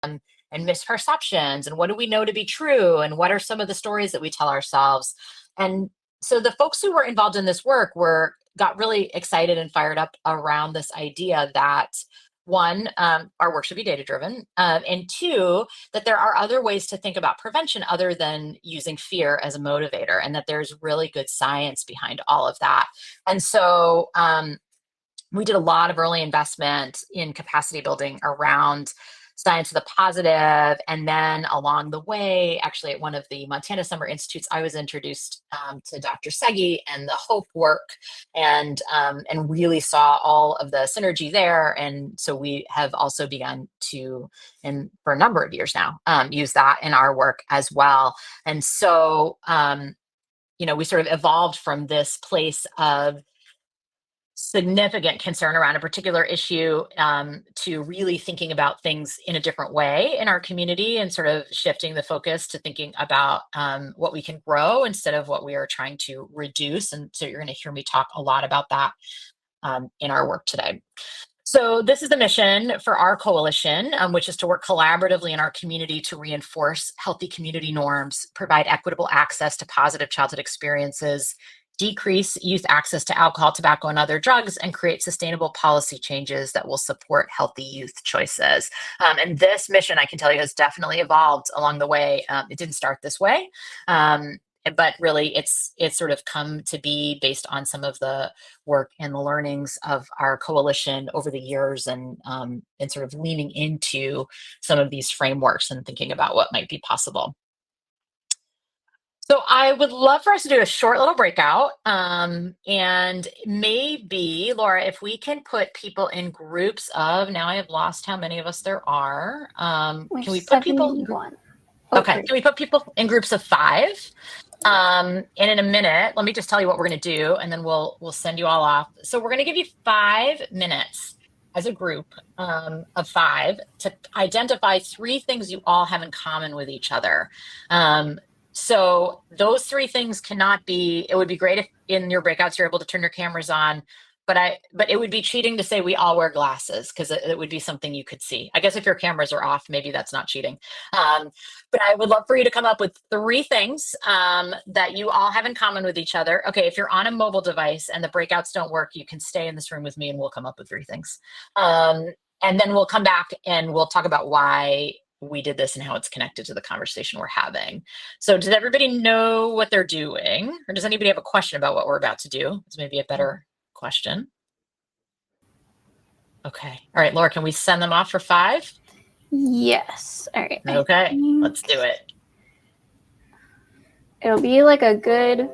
and misperceptions, and what do we know to be true, and what are some of the stories that we tell ourselves. And so the folks who were involved in this work were got really excited and fired up around this idea that one, our work should be data driven, and two, that there are other ways to think about prevention other than using fear as a motivator, and that there's really good science behind all of that. And so we did a lot of early investment in capacity building around science of the positive. And then along the way, actually, at one of the Montana Summer Institutes, I was introduced to Dr. Segi and the Hope work, and really saw all of the synergy there. And so we have also begun to, and for a number of years now, use that in our work as well. And so, we sort of evolved from this place of significant concern around a particular issue, to really thinking about things in a different way in our community, and sort of shifting the focus to thinking about what we can grow instead of what we are trying to reduce. And so you're going to hear me talk a lot about that in our work today. So this is the mission for our coalition, which is to work collaboratively in our community to reinforce healthy community norms, provide equitable access to positive childhood experiences, decrease youth access to alcohol, tobacco, and other drugs, and create sustainable policy changes that will support healthy youth choices. And this mission, I can tell you, has definitely evolved along the way. It didn't start this way. But really, it's sort of come to be based on some of the work and the learnings of our coalition over the years, and sort of leaning into some of these frameworks and thinking about what might be possible. So I would love for us to do a short little breakout. And maybe, Laura, if we can put people in groups of, now I have lost how many of us there are. Can we put people in groups? Okay, can we put people in groups of 5? And in a minute, let me just tell you what we're going to do, and then we'll send you all off. So we're going to give you 5 minutes as a group of 5 to identify 3 things you all have in common with each other. So those 3 things cannot be, it would be great if in your breakouts you're able to turn your cameras on, but it would be cheating to say we all wear glasses, because it would be something you could see. I guess if your cameras are off, maybe that's not cheating. But I would love for you to come up with 3 things that you all have in common with each other. Okay, if you're on a mobile device and the breakouts don't work, you can stay in this room with me and we'll come up with 3 things. And then we'll come back and we'll talk about why we did this and how it's connected to the conversation we're having. So does everybody know what they're doing? Or does anybody have a question about what we're about to do? It's maybe a better question. Okay. All right, Laura, can we send them off for 5? Yes. All right. Okay, let's do it. It'll be like a good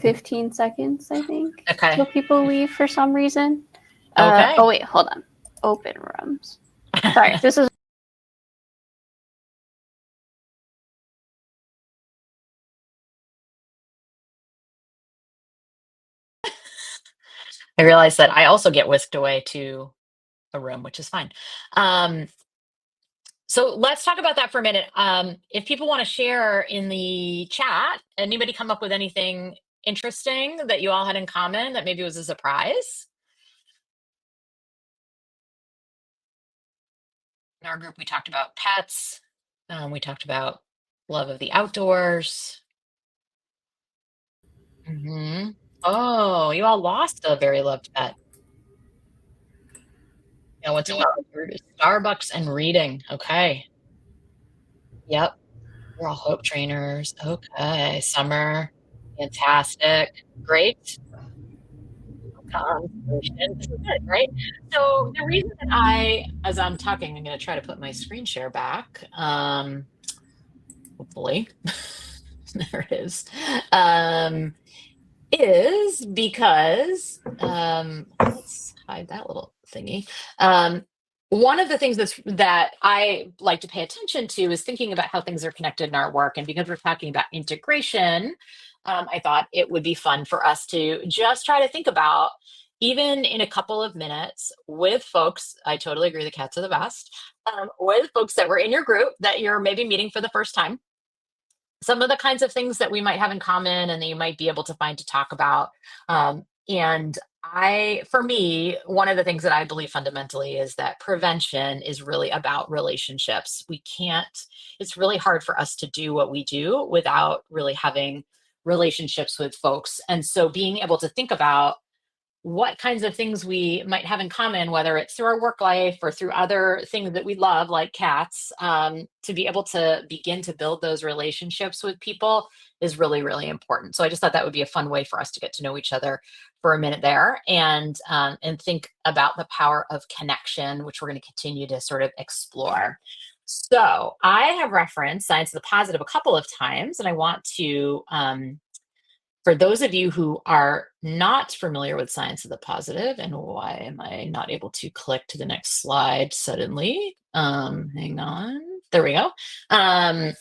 15 seconds, I think. Okay. Till people leave for some reason. Okay. Oh, wait, hold on. Open rooms. Sorry, this is. I realize that I also get whisked away to a room, which is fine. So let's talk about that for a minute. If people want to share in the chat, anybody come up with anything interesting that you all had in common that maybe was a surprise? In our group, we talked about pets. We talked about love of the outdoors. Oh, you all lost a very loved pet. What's it about? Starbucks and reading. Okay. Yep. We're all hope trainers. Okay. Summer. Fantastic. Great. This is good, right? So the reason that as I'm talking, I'm going to try to put my screen share back. Hopefully. There it is because, let's hide that little thingy. One of the things that I like to pay attention to is thinking about how things are connected in our work. And because we're talking about integration, I thought it would be fun for us to just try to think about, even in a couple of minutes, with folks, I totally agree, the cats are the best, with folks that were in your group that you're maybe meeting for the first time, some of the kinds of things that we might have in common and that you might be able to find to talk about. And For me, one of the things that I believe fundamentally is that prevention is really about relationships. We can't, it's really hard for us to do what we do without really having relationships with folks. And so being able to think about what kinds of things we might have in common, whether it's through our work life or through other things that we love, like cats, to be able to begin to build those relationships with people is really, really important. So I just thought that would be a fun way for us to get to know each other for a minute there, and think about the power of connection, which we're going to continue to sort of explore. So I have referenced science of the positive a couple of times, and I want to for those of you who are not familiar with science of the positive, and why am I not able to click to the next slide suddenly? Hang on. There we go. I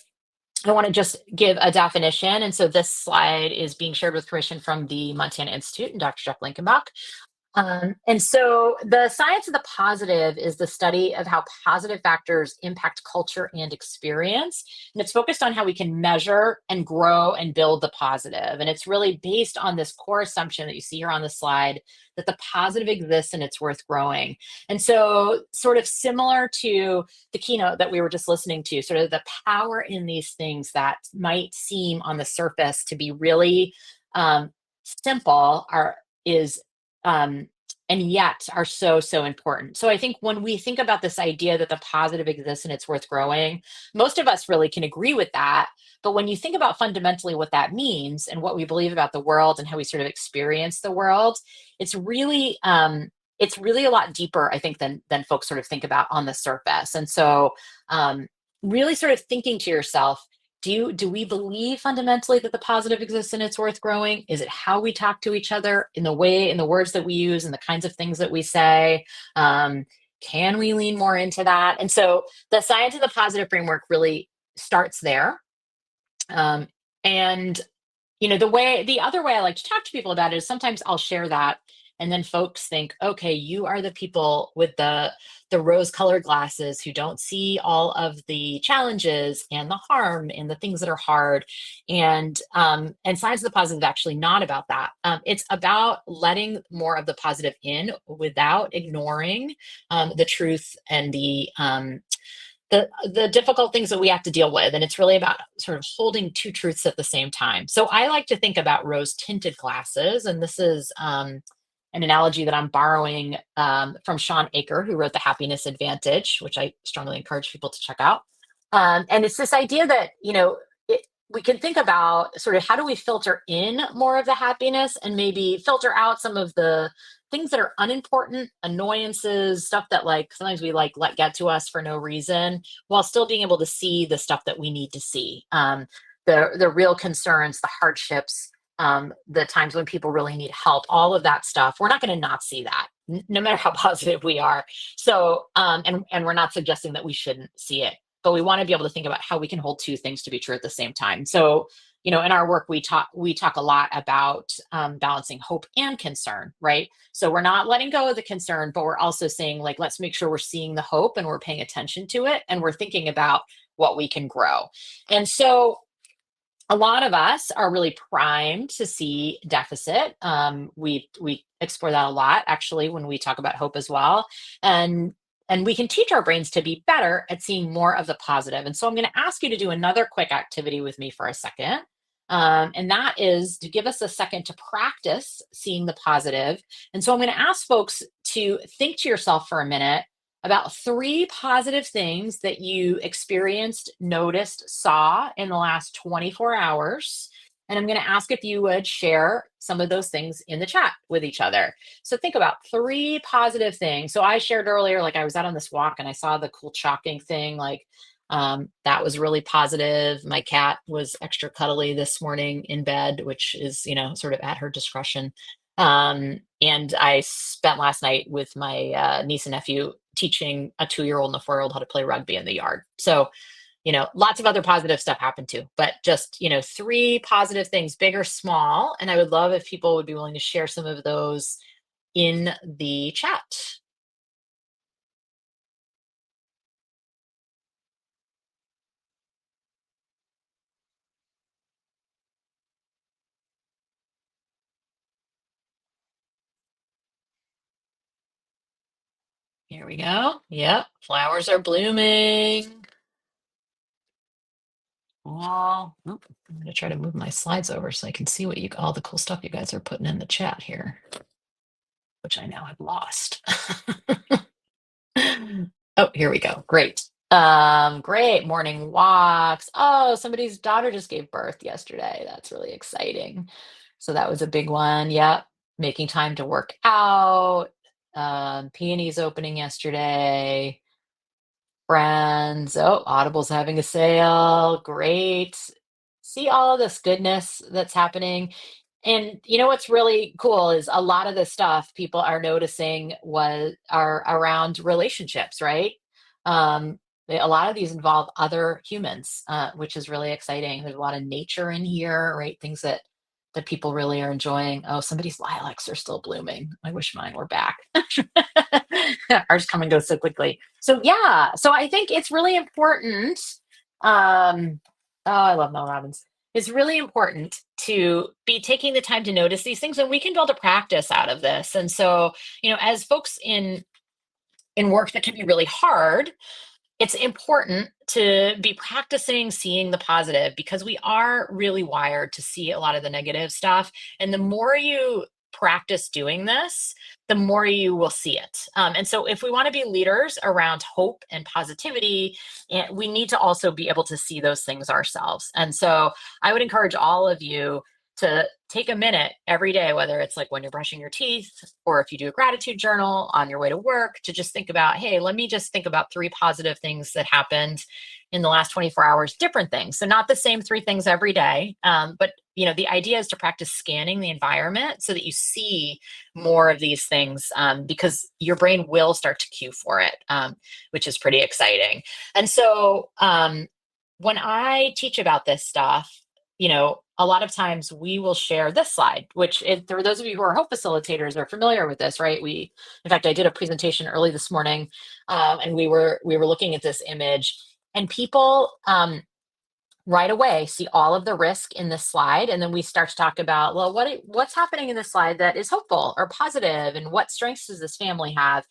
want to just give a definition. And so this slide is being shared with permission from the Montana Institute and Dr. Jeff Linkenbach. And so the science of the positive is the study of how positive factors impact culture and experience. And it's focused on how we can measure and grow and build the positive. And it's really based on this core assumption that you see here on the slide that the positive exists and it's worth growing. And so, sort of similar to the keynote that we were just listening to, sort of the power in these things that might seem on the surface to be really simple is um, and yet are so important. So I think when we think about this idea that the positive exists and it's worth growing, most of us really can agree with that. But when you think about fundamentally what that means and what we believe about the world and how we sort of experience the world, it's really it's really a lot deeper, I think, than folks sort of think about on the surface. And so really sort of thinking to yourself, do we believe fundamentally that the positive exists and it's worth growing? Is it how we talk to each other, in the words that we use and the kinds of things that we say? Can we lean more into that? And so the science of the positive framework really starts there. um, and the other way I like to talk to people about it is sometimes I'll share that, and then folks think, okay, you are the people with the rose colored glasses who don't see all of the challenges and the harm and the things that are hard. And science of the positive is actually not about that. It's about letting more of the positive in without ignoring the truth and the difficult things that we have to deal with. And it's really about sort of holding two truths at the same time. So I like to think about rose tinted glasses, and this is an analogy that I'm borrowing from Sean Aker, who wrote The Happiness Advantage, which I strongly encourage people to check out. And it's this idea that, we can think about sort of how do we filter in more of the happiness and maybe filter out some of the things that are unimportant, annoyances, stuff that like sometimes we like let get to us for no reason, while still being able to see the stuff that we need to see. The real concerns, the hardships, the times when people really need help, all of that stuff. We're not going to not see that, no matter how positive we are. So, and we're not suggesting that we shouldn't see it, but we want to be able to think about how we can hold two things to be true at the same time. So, in our work, we talk a lot about balancing hope and concern, right? So we're not letting go of the concern, but we're also saying, like, let's make sure we're seeing the hope and we're paying attention to it, and we're thinking about what we can grow. And so a lot of us are really primed to see deficit. We explore that a lot, actually, when we talk about hope as well, and and we can teach our brains to be better at seeing more of the positive. And so I'm going to ask you to do another quick activity with me for a second. And that is to give us a second to practice seeing the positive. And so I'm going to ask folks to think to yourself for a minute about three positive things that you experienced, noticed, saw in the last 24 hours. And I'm going to ask if you would share some of those things in the chat with each other. So think about three positive things. So I shared earlier, like I was out on this walk and I saw the cool chalking thing. Like that was really positive. My cat was extra cuddly this morning in bed, which is, sort of at her discretion. And I spent last night with my niece and nephew teaching a 2-year-old and a 4-year-old how to play rugby in the yard. So, lots of other positive stuff happened too, but just, three positive things, big or small. And I would love if people would be willing to share some of those in the chat. Here we go. Yep, flowers are blooming. Well, oop, I'm gonna try to move my slides over so I can see what you all the cool stuff you guys are putting in the chat here, which I now have lost. Oh, here we go. Great. Great morning walks. Oh, somebody's daughter just gave birth yesterday. That's really exciting. So that was a big one. Yep. Making time to work out. Peonies opening yesterday. Friends. Oh, Audible's having a sale. Great. See all of this goodness that's happening. And you know what's really cool is a lot of the stuff people are noticing was are around relationships, right? A lot of these involve other humans, which is really exciting. There's a lot of nature in here, right? Things that people really are enjoying. Oh, somebody's lilacs are still blooming. I wish mine were back. Ours come and go so quickly. So yeah, so I think it's really important. Oh, I love Mel Robbins. It's really important to be taking the time to notice these things, and we can build a practice out of this. And so, as folks in work that can be really hard, it's important to be practicing seeing the positive because we are really wired to see a lot of the negative stuff. And the more you practice doing this, the more you will see it. And so, if we want to be leaders around hope and positivity, we need to also be able to see those things ourselves. And so, I would encourage all of you to take a minute every day, whether it's like when you're brushing your teeth or if you do a gratitude journal on your way to work, to just think about, hey, let me just think about three positive things that happened in the last 24 hours, different things. So, not the same three things every day, but the idea is to practice scanning the environment so that you see more of these things, because your brain will start to cue for it, which is pretty exciting. And so, when I teach about this stuff, a lot of times we will share this slide, which for those of you who are hope facilitators are familiar with this, right? In fact, I did a presentation early this morning, and we were looking at this image, and people right away see all of the risk in this slide, and then we start to talk about, well, what's happening in this slide that is hopeful or positive, and what strengths does this family have?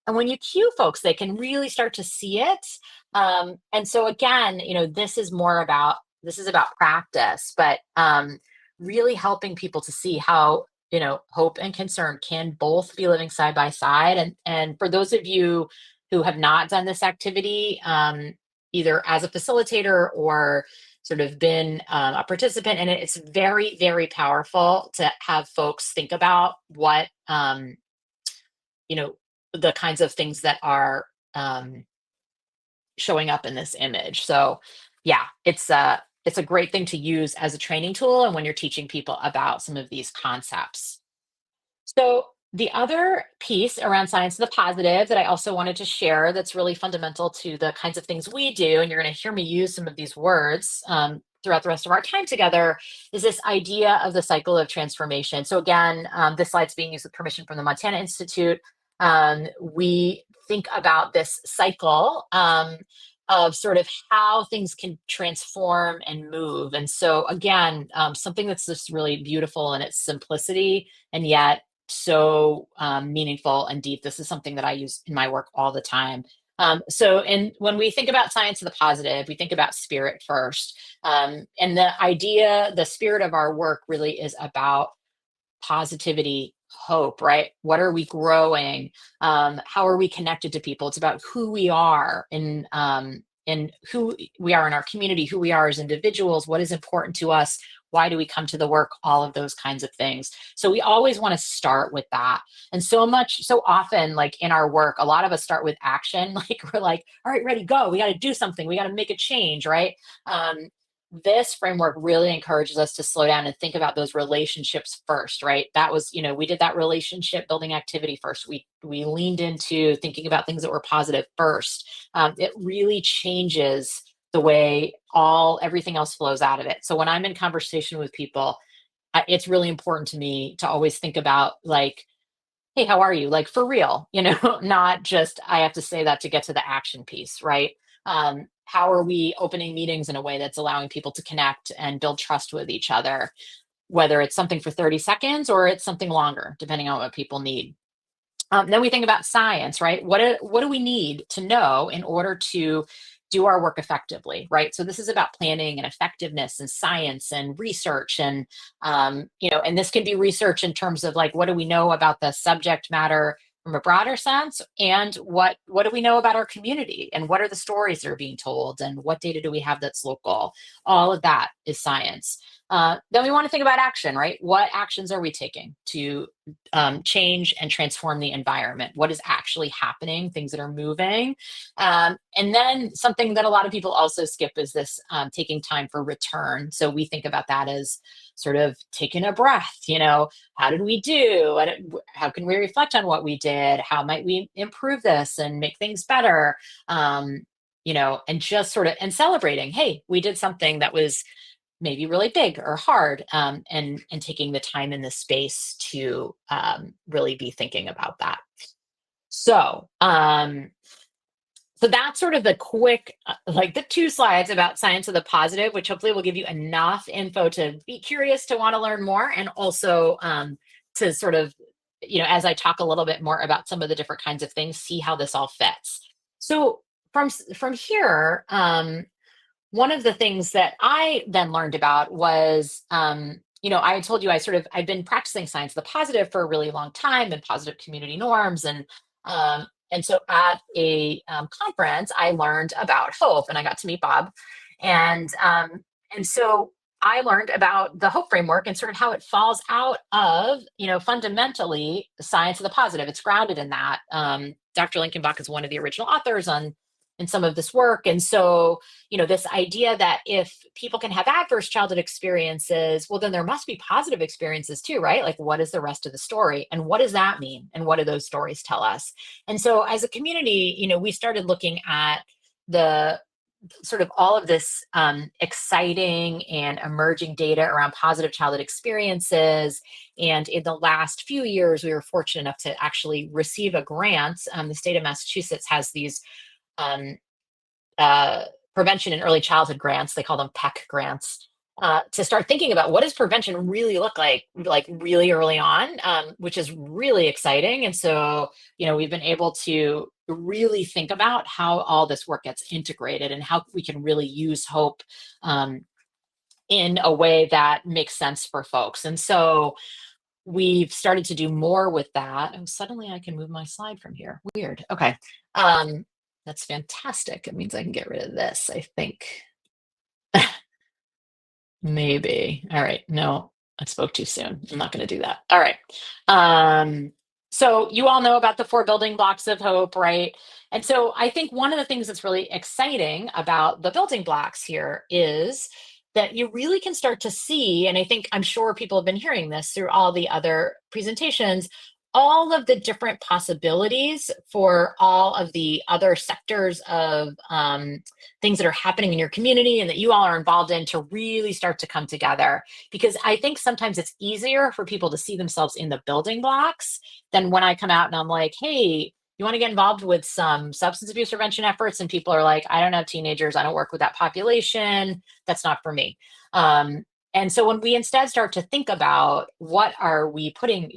And when you cue folks, they can really start to see it. And so again, this is about practice, but really helping people to see how hope and concern can both be living side by side. And for those of you who have not done this activity, either as a facilitator or sort of been a participant in it, it's very, very powerful to have folks think about what you know the kinds of things that are showing up in this image. So yeah, it's a great thing to use as a training tool and when you're teaching people about some of these concepts. So the other piece around science of the positive that I also wanted to share that's really fundamental to the kinds of things we do, and you're going to hear me use some of these words throughout the rest of our time together, is this idea of the cycle of transformation. So again, this slide's being used with permission from the Montana Institute. We think about this cycle of sort of how things can transform and move. And so again, something that's just really beautiful in its simplicity and yet so meaningful and deep. This is something that I use in my work all the time. And when we think about science of the positive, we think about spirit first. And the spirit of our work really is about positivity, hope, right? What are we growing? How are we connected to people? It's about who we are and who we are in our community, who we are as individuals, what is important to us, why do we come to the work, all of those kinds of things. So we always want to start with that. And so often, like in our work, a lot of us start with action. Like we're like, all right, ready, go. We got to do something. We got to make a change, right? This framework really encourages us to slow down and think about those relationships first, right? That was, we did that relationship building activity first. We leaned into thinking about things that were positive first. It really changes the way everything else flows out of it. So when I'm in conversation with people, it's really important to me to always think about like, hey, how are you? Like for real, not just I have to say that to get to the action piece, right? How are we opening meetings in a way that's allowing people to connect and build trust with each other, whether it's something for 30 seconds or it's something longer, depending on what people need. Then we think about science, right? What do we need to know in order to do our work effectively, right? So this is about planning and effectiveness and science and research, and and this can be research in terms of like what do we know about the subject matter from a broader sense, and what do we know about our community, and what are the stories that are being told, and what data do we have that's local? All of that is science. Then we want to think about action, right? What actions are we taking to change and transform the environment? What is actually happening? Things that are moving. And then something that a lot of people also skip is this taking time for return. So we think about that as sort of taking a breath. How did we do? How can we reflect on what we did? How might we improve this and make things better? And just sort of and celebrating, hey, we did something that was maybe really big or hard, and taking the time in the space to really be thinking about that. So um, so that's sort of the quick, like the 2 slides about science of the positive, which hopefully will give you enough info to be curious to want to learn more, and also to sort of, as I talk a little bit more about some of the different kinds of things, see how this all fits. So from here, one of the things that I then learned about was, I had told you I've been practicing science of the positive for a really long time, and positive community norms, and so at a conference, I learned about hope, and I got to meet Bob, and so I learned about the hope framework and sort of how it falls out of, fundamentally science of the positive. It's grounded in that. Dr. Linkenbach is one of the original authors on in some of this work, and so this idea that if people can have adverse childhood experiences, well, then there must be positive experiences too, right? Like, what is the rest of the story? And what does that mean? And what do those stories tell us? And so as a community, we started looking at the sort of all of this exciting and emerging data around positive childhood experiences. And in the last few years, we were fortunate enough to actually receive a grant. The state of Massachusetts has these um, uh, prevention and early childhood grants. They call them PEC grants. To start thinking about what does prevention really look like really early on, which is really exciting. And so, we've been able to really think about how all this work gets integrated and how we can really use hope in a way that makes sense for folks. And so we've started to do more with that. And suddenly I can move my slide from here. Weird. Okay. Um, that's fantastic. It means I can get rid of this, I think. Maybe. All right. No, I spoke too soon. I'm not going to do that. All right. So you all know about the 4 building blocks of hope, right? And so I think one of the things that's really exciting about the building blocks here is that you really can start to see, and I'm sure people have been hearing this through all the other presentations, all of the different possibilities for all of the other sectors of things that are happening in your community and that you all are involved in to really start to come together. Because I think sometimes it's easier for people to see themselves in the building blocks than when I come out and I'm like, hey, you want to get involved with some substance abuse prevention efforts? And people are like, I don't have teenagers. I don't work with that population. That's not for me. And so when we instead start to think about what are we putting,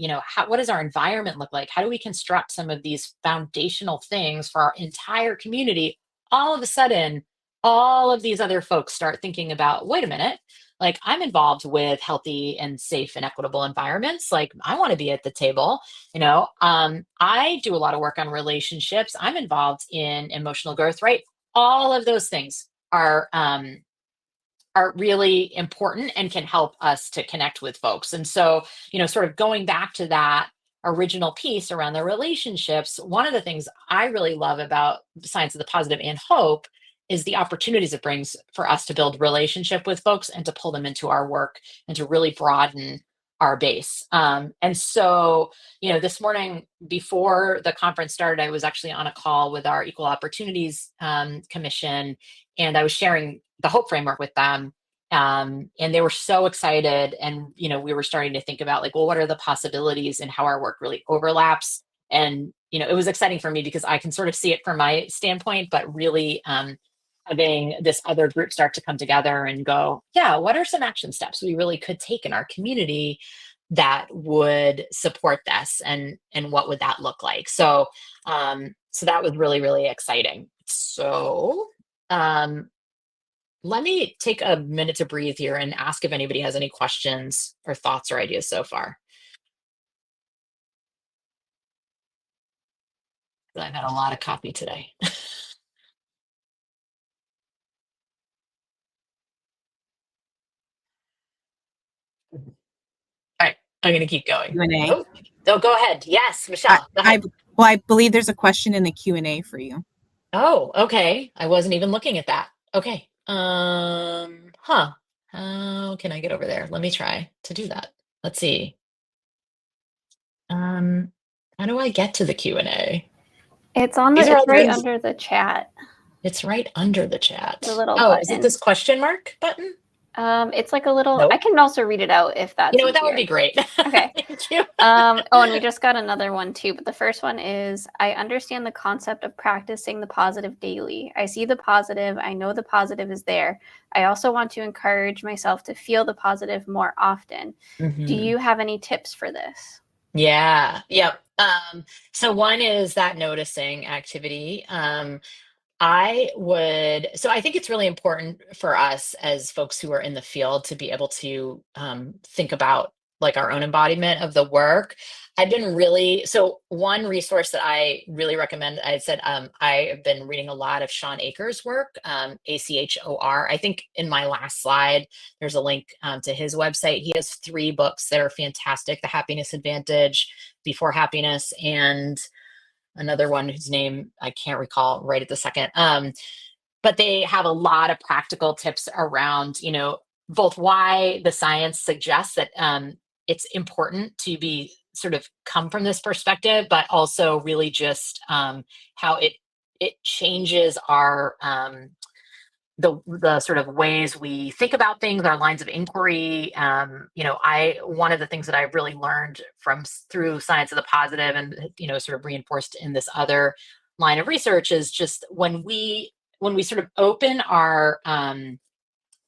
what does our environment look like? How do we construct some of these foundational things for our entire community? All of a sudden, all of these other folks start thinking about, wait a minute, like I'm involved with healthy and safe and equitable environments. Like I want to be at the table, I do a lot of work on relationships. I'm involved in emotional growth, right? All of those things are really important and can help us to connect with folks. And so, sort of going back to that original piece around the relationships, one of the things I really love about science of the positive and hope is the opportunities it brings for us to build relationship with folks and to pull them into our work and to really broaden our base. And so, this morning before the conference started, I was actually on a call with our Equal Opportunities Commission, and I was sharing the Hope Framework with them. And they were so excited. And, we were starting to think about like, well, what are the possibilities and how our work really overlaps? And, it was exciting for me because I can sort of see it from my standpoint, but really having this other group start to come together and go, yeah, what are some action steps we really could take in our community that would support this, and what would that look like. So that was really, really exciting. So um, let me take a minute to breathe here and ask if anybody has any questions or thoughts or ideas so far. I've had a lot of coffee today. All right, I'm going to keep going. Q&A. Oh, go ahead. Yes, I, Michelle, go I, ahead. well, I believe there's a question in the Q&A for you. Oh, okay. I wasn't even looking at that. Okay. Huh. How can I get over there? Let me try to do that. Let's see. Um, how do I get to the Q&A? It's on the. These are all It's the right things. under the chat. It's right under the chat. The little Oh, is it button. this question mark button? It's like a little. Nope. I can also read it out if that's You know what? That would easier. be great. Okay. Thank you. Oh, and we just got another one too. But the first one is, I understand the concept of practicing the positive daily. I see the positive. I know the positive is there. I also want to encourage myself to feel the positive more often. Do Mhm. you have any tips for this? Yeah. Yep. So one is that noticing activity. So I think it's really important for us as folks who are in the field to be able to think about like our own embodiment of the work. So one resource that I really recommend, I said, I have been reading a lot of Sean Akers' work, Achor. I think in my last slide, there's a link to his website. He has 3 books that are fantastic: The Happiness Advantage, Before Happiness, and another one whose name I can't recall right at the second. But they have a lot of practical tips around, both why the science suggests that it's important to be sort of come from this perspective, but also really just how it changes our the sort of ways we think about things, our lines of inquiry. I one of the things that I really learned through science of the positive, and sort of reinforced in this other line of research, is just when we sort of open our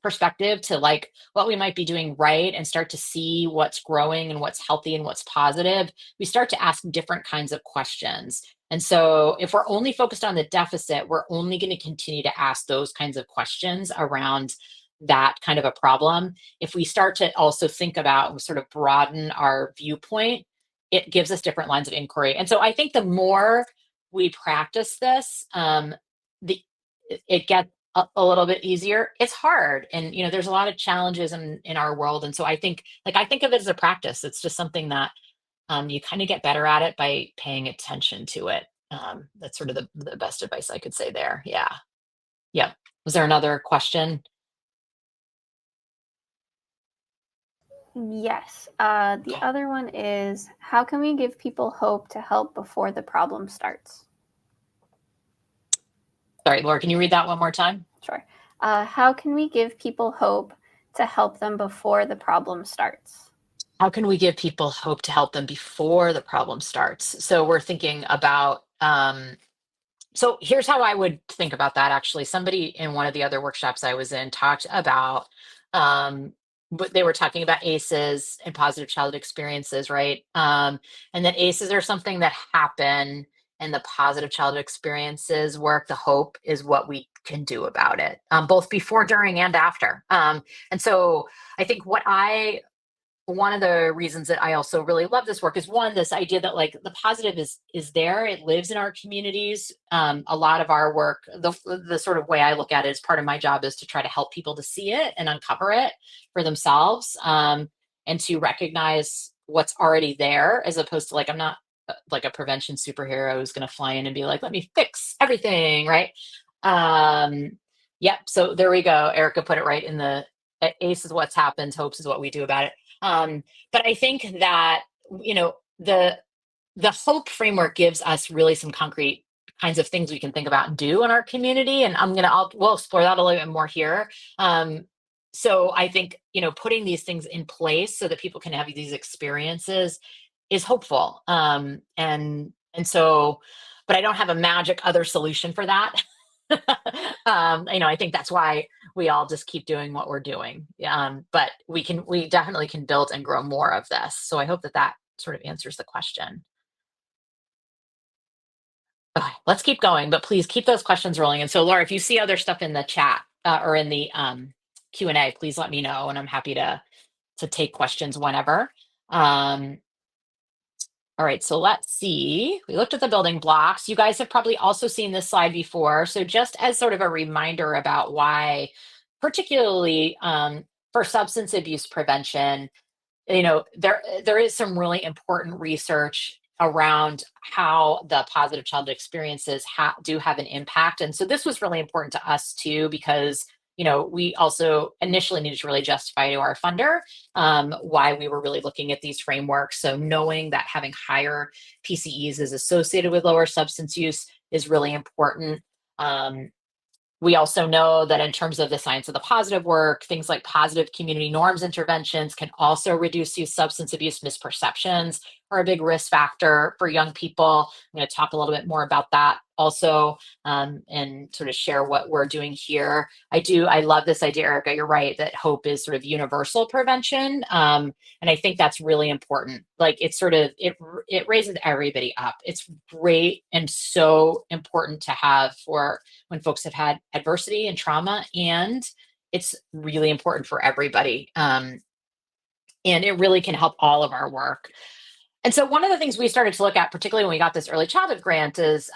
perspective to like what we might be doing right and start to see what's growing and what's healthy and what's positive, we start to ask different kinds of questions. And so if we're only focused on the deficit, we're only going to continue to ask those kinds of questions around that kind of a problem. If we start to also think about, sort of broaden our viewpoint, it gives us different lines of inquiry. And so I think the more we practice this, the it gets a little bit easier. It's hard, and there's a lot of challenges in our world. And so I think of it as a practice. It's just something that you kind of get better at it by paying attention to it. That's sort of the best advice I could say there. Yeah. Yeah. Was there another question? Yes. The other one is, how can we give people hope to help before the problem starts? Sorry, Laura, can you read that one more time? Sure. How can we give people hope to help them before the problem starts? How can we give people hope to help them before the problem starts? So we're thinking about, so here's how I would think about that. Actually, somebody in one of the other workshops I was in talked about, but they were talking about ACEs and positive childhood experiences, right? And that ACEs are something that happen, and the positive childhood experiences work. The hope is what we can do about it, both before, during, and after. And so I think one of the reasons that I also really love this work is, one, this idea that like the positive is there, it lives in our communities. A lot of our work, the sort of way I look at it, as part of my job, is to try to help people to see it and uncover it for themselves, and to recognize what's already there, as opposed to, like, I'm not like a prevention superhero who's going to fly in and be like, let me fix everything, right? Yep. So there we go. Erica put it right in the ACE is what's happened, hopes is what we do about it. But I think that, the hope framework gives us really some concrete kinds of things we can think about and do in our community. And we'll explore that a little bit more here. So I think, putting these things in place so that people can have these experiences is hopeful. And so, but I don't have a magic other solution for that. I think that's why we all just keep doing what we're doing. But we definitely can build and grow more of this. So I hope that that sort of answers the question. Okay, let's keep going, but please keep those questions rolling. And so, Laura, if you see other stuff in the chat or in the Q&A, please let me know, and I'm happy to take questions whenever. All right, so let's see. We looked at the building blocks. You guys have probably also seen this slide before. So just as sort of a reminder about why, particularly for substance abuse prevention, there is some really important research around how the positive childhood experiences do have an impact. And so this was really important to us too, because we also initially needed to really justify to our funder why we were really looking at these frameworks. So knowing that having higher PCEs is associated with lower substance use is really important. We also know that in terms of the science of the positive work, things like positive community norms interventions can also reduce youth substance abuse. Misperceptions are a big risk factor for young people. I'm going to talk a little bit more about that also, and sort of share what we're doing here. I love this idea, Erica, you're right, that hope is sort of universal prevention. And I think that's really important. Like it raises everybody up. It's great and so important to have for when folks have had adversity and trauma, and it's really important for everybody. And it really can help all of our work. And so one of the things we started to look at, particularly when we got this early childhood grant, is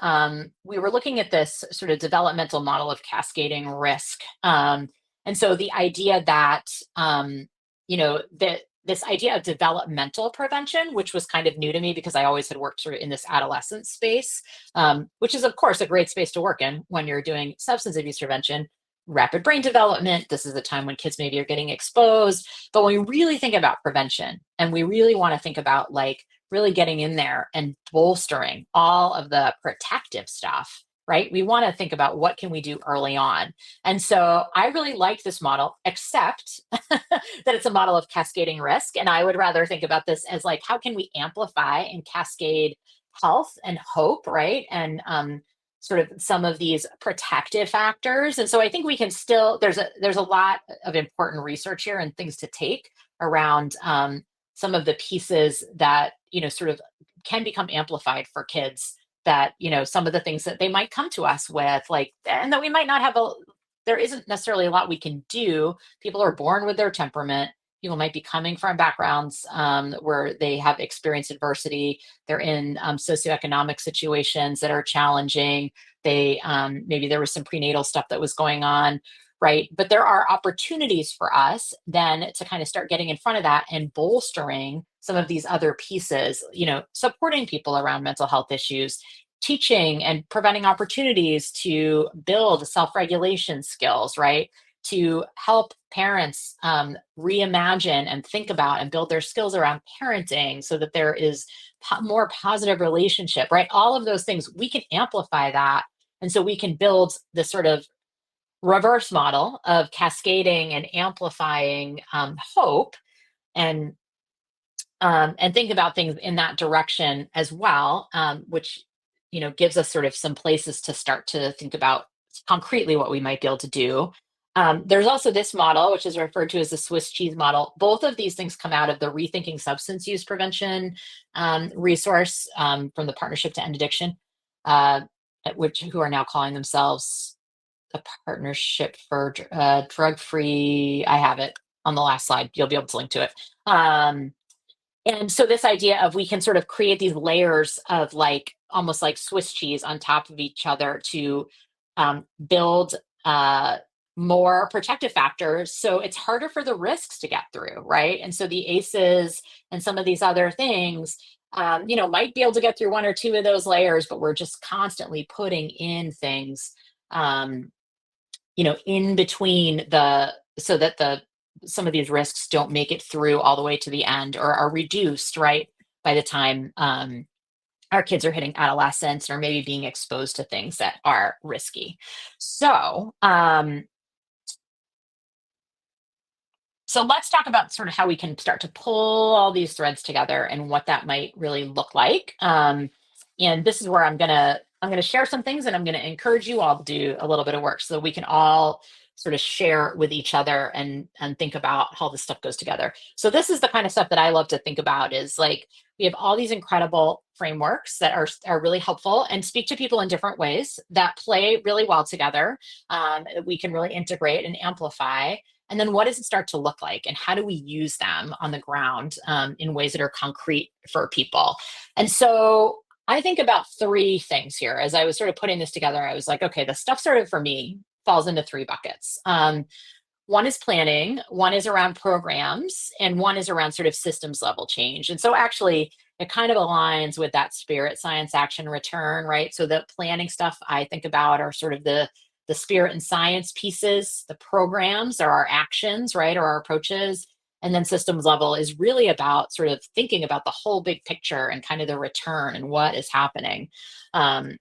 we were looking at this sort of developmental model of cascading risk. And so the idea that, that this idea of developmental prevention, which was kind of new to me because I always had worked sort of in this adolescent space, which is, of course, a great space to work in when you're doing substance abuse prevention. Rapid brain development. This is the time when kids maybe are getting exposed. But when we really think about prevention, and we really want to think about like really getting in there and bolstering all of the protective stuff, right? We want to think about what can we do early on. And so I really like this model, except that it's a model of cascading risk. And I would rather think about this as like, how can we amplify and cascade health and hope, right? And sort of some of these protective factors. And so I think we can still, there's a lot of important research here and things to take around some of the pieces that, sort of can become amplified for kids, that, some of the things that they might come to us with, like, and that we might not have there isn't necessarily a lot we can do. People are born with their temperament. People might be coming from backgrounds where they have experienced adversity. They're in socioeconomic situations that are challenging. They maybe there was some prenatal stuff that was going on, right? But there are opportunities for us then to kind of start getting in front of that and bolstering some of these other pieces, supporting people around mental health issues, teaching and providing opportunities to build self-regulation skills, right? To help parents reimagine and think about and build their skills around parenting so that there is more positive relationship, right? All of those things, we can amplify that. And so we can build this sort of reverse model of cascading and amplifying hope, and think about things in that direction as well, which gives us sort of some places to start to think about concretely what we might be able to do. There's also this model, which is referred to as the Swiss cheese model. Both of these things come out of the Rethinking Substance Use Prevention resource from the Partnership to End Addiction, who are now calling themselves a Partnership for Drug-Free. I have it on the last slide. You'll be able to link to it. And so this idea of we can sort of create these layers of like almost like Swiss cheese on top of each other to build more protective factors. So it's harder for the risks to get through, right? And so the ACEs and some of these other things, might be able to get through one or two of those layers, but we're just constantly putting in things, in between so that some of these risks don't make it through all the way to the end or are reduced, right? By the time our kids are hitting adolescence or maybe being exposed to things that are risky. So let's talk about sort of how we can start to pull all these threads together and what that might really look like. And this is where I'm going to I'm going to share some things, and I'm going to encourage you all to do a little bit of work so we can all sort of share with each other and think about how this stuff goes together. So this is the kind of stuff that I love to think about, is like we have all these incredible frameworks that are really helpful and speak to people in different ways that play really well together. We can really integrate and amplify. And then what does it start to look like, and how do we use them on the ground in ways that are concrete for people? And so I think about three things here. As I was sort of putting this together, I was like, okay, the stuff sort of for me falls into three buckets. One is planning, one is around programs, and one is around sort of systems level change. And so actually, it kind of aligns with that spirit, science, action, return, right? So the planning stuff I think about are sort of the spirit and science pieces. The programs are our actions, right, or our approaches. And then systems level is really about sort of thinking about the whole big picture and kind of the return and what is happening um,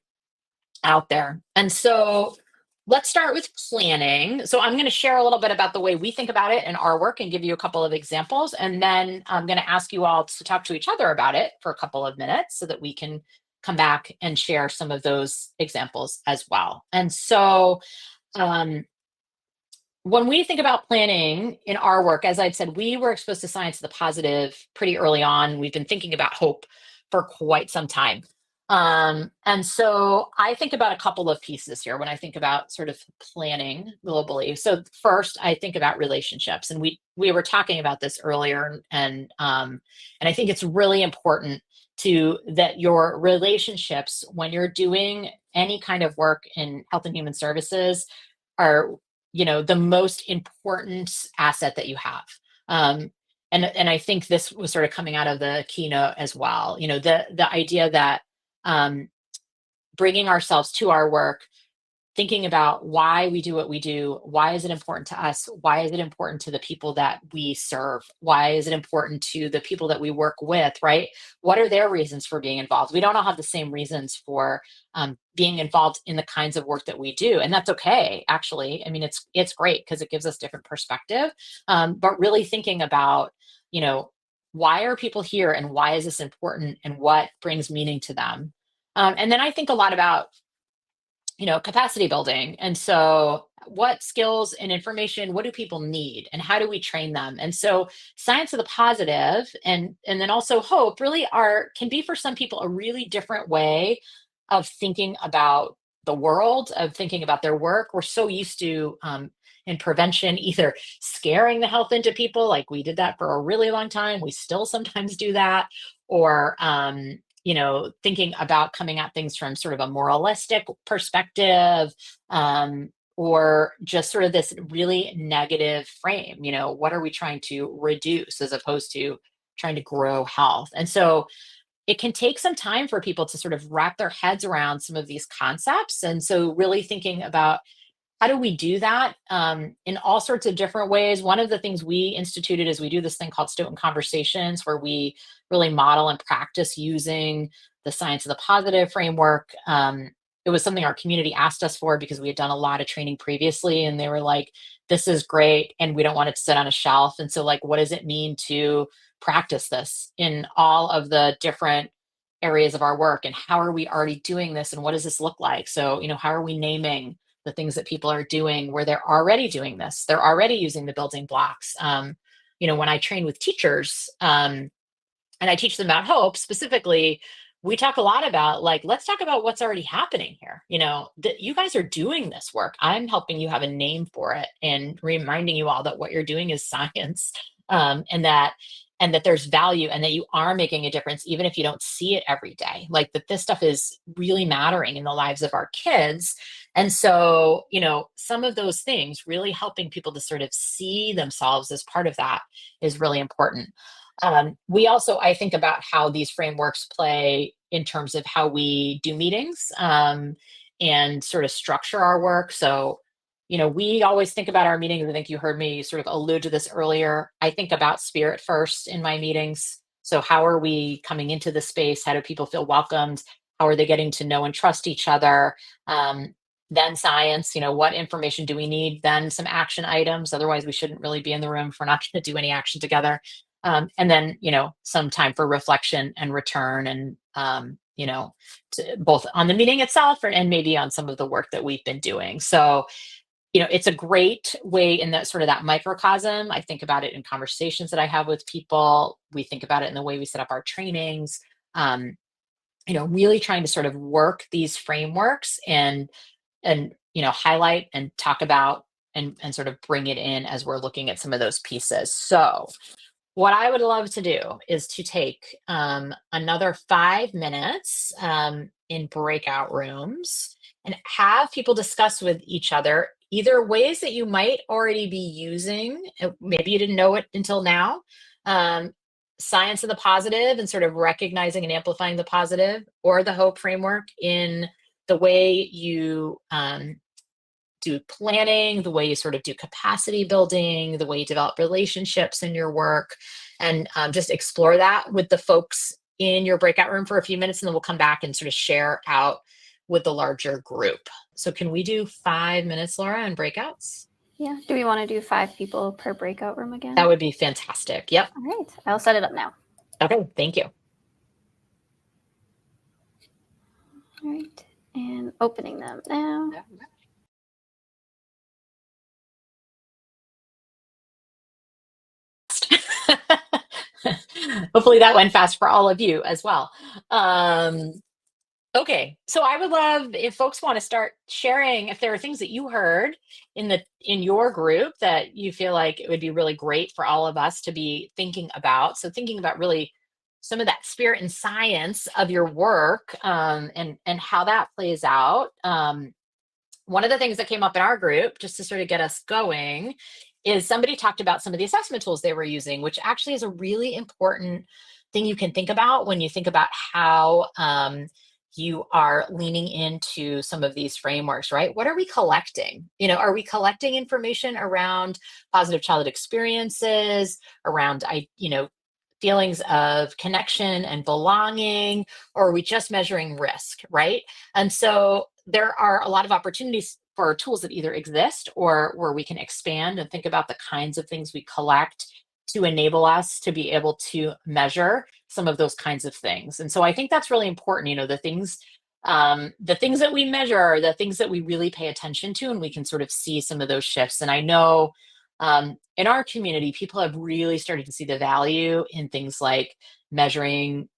out there. And so let's start with planning. So I'm going to share a little bit about the way we think about it in our work and give you a couple of examples. And then I'm going to ask you all to talk to each other about it for a couple of minutes so that we can come back and share some of those examples as well. And so um, when we think about planning in our work, as I'd said, we were exposed to science of the positive pretty early on. We've been thinking about hope for quite some time. And so I think about a couple of pieces here when I think about sort of planning globally. So first, I think about relationships, and we were talking about this earlier, and I think it's really important to that your relationships when you're doing any kind of work in health and human services are the most important asset that you have. And I think this was sort of coming out of the keynote as well. The idea that um, bringing ourselves to our work, thinking about why we do what we do, why is it important to us, why is it important to the people that we serve, why is it important to the people that we work with, right? What are their reasons for being involved? We don't all have the same reasons for being involved in the kinds of work that we do, and that's okay, actually. I mean, it's great because it gives us different perspective, but really thinking about why are people here, and why is this important, and what brings meaning to them. And then I think a lot about capacity building. And so what skills and information, what do people need, and how do we train them? And so science of the positive and then also hope really can be for some people a really different way of thinking about the world, of thinking about their work. We're so used to in prevention, either scaring the health into people, like we did that for a really long time. We still sometimes do that, or thinking about coming at things from sort of a moralistic perspective, or just sort of this really negative frame. What are we trying to reduce as opposed to trying to grow health? And so it can take some time for people to sort of wrap their heads around some of these concepts. And so really thinking about how do we do that in all sorts of different ways. One of the things we instituted is we do this thing called Stoughton Conversations, where we really model and practice using the science of the positive framework. It was something our community asked us for because we had done a lot of training previously, and they were like, this is great, and we don't want it to sit on a shelf. And so, like, what does it mean to practice this in all of the different areas of our work? And how are we already doing this? And what does this look like? So, how are we naming the things that people are doing where they're already doing this? They're already using the building blocks. When I train with teachers and I teach them about hope specifically, we talk a lot about, like, let's talk about what's already happening here. That you guys are doing this work. I'm helping you have a name for it and reminding you all that what you're doing is science, and that there's value, and that you are making a difference, even if you don't see it every day. Like, that this stuff is really mattering in the lives of our kids. And so, some of those things, really helping people to sort of see themselves as part of that, is really important. We also, I think about how these frameworks play in terms of how we do meetings and sort of structure our work. So, we always think about our meetings. I think you heard me sort of allude to this earlier. I think about spirit first in my meetings. So how are we coming into the space? How do people feel welcomed? How are they getting to know and trust each other? Then science, what information do we need? Then some action items. Otherwise, we shouldn't really be in the room if we're not going to do any action together. And then, some time for reflection and return, and both on the meeting itself and maybe on some of the work that we've been doing. So, it's a great way in that sort of that microcosm. I think about it in conversations that I have with people. We think about it in the way we set up our trainings. Really trying to sort of work these frameworks and highlight and talk about and sort of bring it in as we're looking at some of those pieces. So what I would love to do is to take another 5 minutes in breakout rooms and have people discuss with each other either ways that you might already be using, maybe you didn't know it until now, science of the positive and sort of recognizing and amplifying the positive, or the hope framework in the way you do planning, the way you sort of do capacity building, the way you develop relationships in your work, and just explore that with the folks in your breakout room for a few minutes, and then we'll come back and sort of share out with the larger group. So can we do 5 minutes, Laura, and breakouts? Yeah. Do we want to do 5 people per breakout room again? That would be fantastic. Yep. All right. I'll set it up now. Okay. Thank you. All right. And opening them now. Hopefully that went fast for all of you as well. Okay, so I would love if folks want to start sharing if there are things that you heard in your group that you feel like it would be really great for all of us to be thinking about. So thinking about really some of that spirit and science of your work, and how that plays out. One of the things that came up in our group, just to sort of get us going, is somebody talked about some of the assessment tools they were using, which actually is a really important thing you can think about when you think about how you are leaning into some of these frameworks, right? What are we collecting? Are we collecting information around positive childhood experiences, around, feelings of connection and belonging, or are we just measuring risk, right? And so there are a lot of opportunities for tools that either exist or where we can expand and think about the kinds of things we collect to enable us to be able to measure some of those kinds of things. And so I think that's really important. The things that we measure are the things that we really pay attention to, and we can sort of see some of those shifts. And I know in our community, people have really started to see the value in things like measuring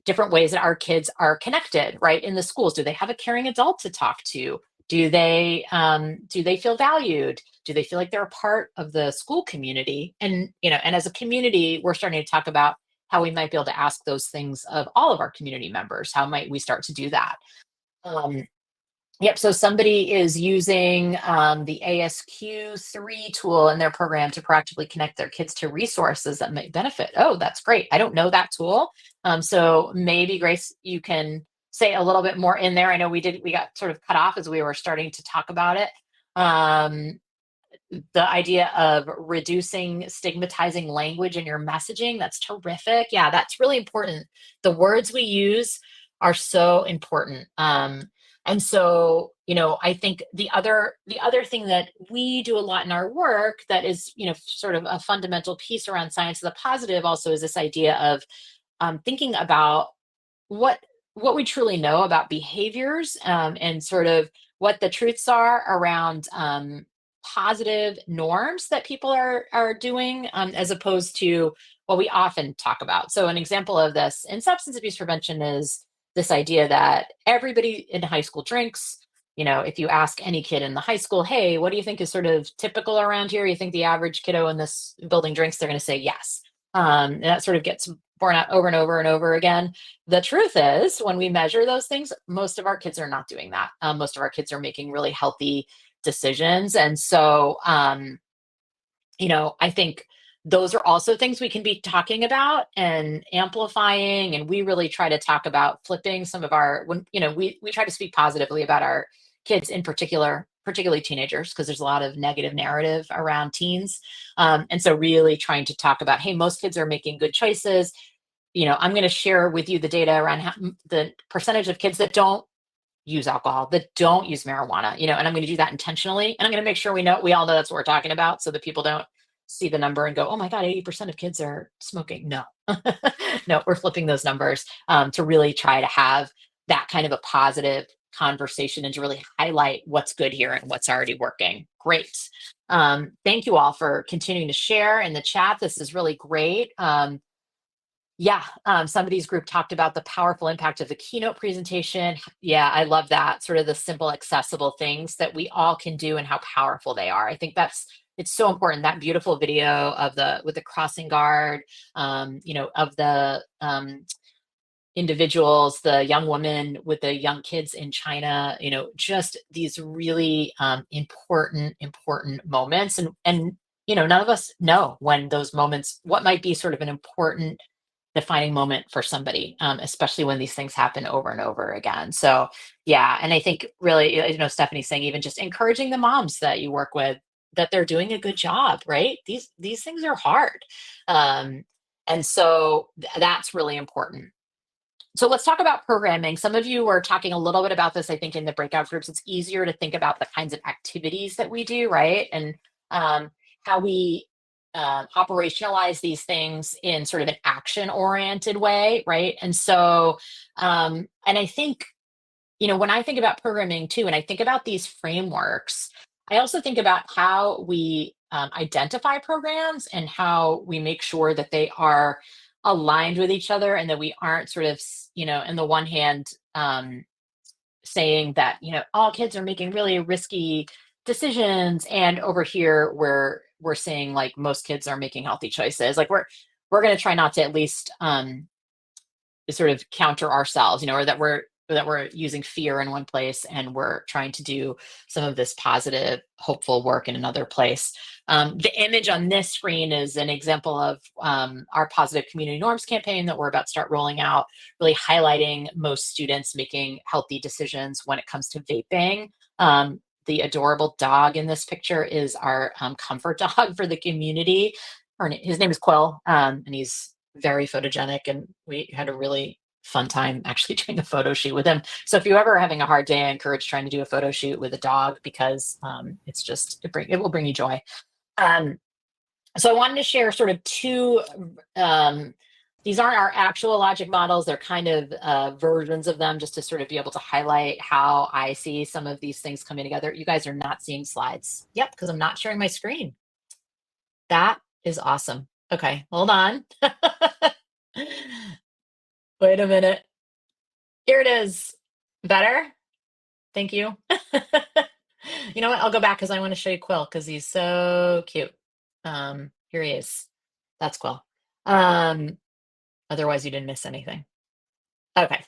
different ways that our kids are connected, right? In the schools, do they have a caring adult to talk to? Do they feel valued? Do they feel like they're a part of the school community? And as a community, we're starting to talk about how we might be able to ask those things of all of our community members. How might we start to do that? Yep. So somebody is using the ASQ3 tool in their program to proactively connect their kids to resources that might benefit. Oh, that's great. I don't know that tool. So maybe Grace, you can say a little bit more in there. I know we got sort of cut off as we were starting to talk about it. The idea of reducing stigmatizing language in your messaging, that's terrific. Yeah, that's really important. The words we use are so important. And so, I think the other thing that we do a lot in our work that is, sort of a fundamental piece around science of the positive also is this idea of thinking about what we truly know about behaviors, and sort of what the truths are around positive norms that people are doing, as opposed to what we often talk about. So an example of this in substance abuse prevention is this idea that everybody in high school drinks. If you ask any kid in the high school, hey, what do you think is sort of typical around here? You think the average kiddo in this building drinks? They're going to say yes. And that sort of gets borne out over and over and over again. The truth is, when we measure those things, most of our kids are not doing that. Most of our kids are making really healthy decisions. And so, I think those are also things we can be talking about and amplifying. And we really try to talk about flipping some of we try to speak positively about our kids in particular, particularly teenagers, because there's a lot of negative narrative around teens. And so really trying to talk about, hey, most kids are making good choices. I'm going to share with you the data around the percentage of kids that don't use alcohol, that don't use marijuana, and I'm going to do that intentionally. And I'm going to make sure we all know that's what we're talking about so that people don't see the number and go, oh my God, 80% of kids are smoking. No, no, we're flipping those numbers to really try to have that kind of a positive conversation and to really highlight what's good here and what's already working. Great. Thank you all for continuing to share in the chat. This is really great. Yeah, somebody's group talked about the powerful impact of the keynote presentation. Yeah, I love that. Sort of the simple, accessible things that we all can do and how powerful they are. I think it's so important. That beautiful video of with the crossing guard, of the individuals, the young woman with the young kids in China, just these really important moments. And none of us know when those moments, what might be sort of an important defining moment for somebody, especially when these things happen over and over again. So yeah, and I think really, Stephanie's saying even just encouraging the moms that you work with that they're doing a good job, right? These things are hard, and so that's really important. So let's talk about programming. Some of you were talking a little bit about this, I think, in the breakout groups. It's easier to think about the kinds of activities that we do, right? And how we operationalize these things in sort of an action-oriented way, right? And so, and I think, when I think about programming too, and I think about these frameworks, I also think about how we identify programs and how we make sure that they are aligned with each other and that we aren't sort of, in the one hand, saying that, all kids are making really risky decisions. And over here, we're saying like most kids are making healthy choices. Like we're going to try not to at least sort of counter ourselves, or that we're using fear in one place and we're trying to do some of this positive, hopeful work in another place. The image on this screen is an example of our positive community norms campaign that we're about to start rolling out, really highlighting most students making healthy decisions when it comes to vaping. The adorable dog in this picture is our comfort dog for the community. His name is Quill, and he's very photogenic, and we had a really fun time actually doing a photo shoot with him. So if you ever are having a hard day, I encourage trying to do a photo shoot with a dog because it's just, it will bring you joy. So I wanted to share sort of two, these aren't our actual logic models, they're kind of versions of them just to sort of be able to highlight how I see some of these things coming together. You guys are not seeing slides. Yep, because I'm not sharing my screen. That is awesome. Okay, hold on. Wait a minute. Here it is. Better? Thank you. You know what? I'll go back because I want to show you Quill because he's so cute. Here he is. That's Quill. Otherwise you didn't miss anything. Okay.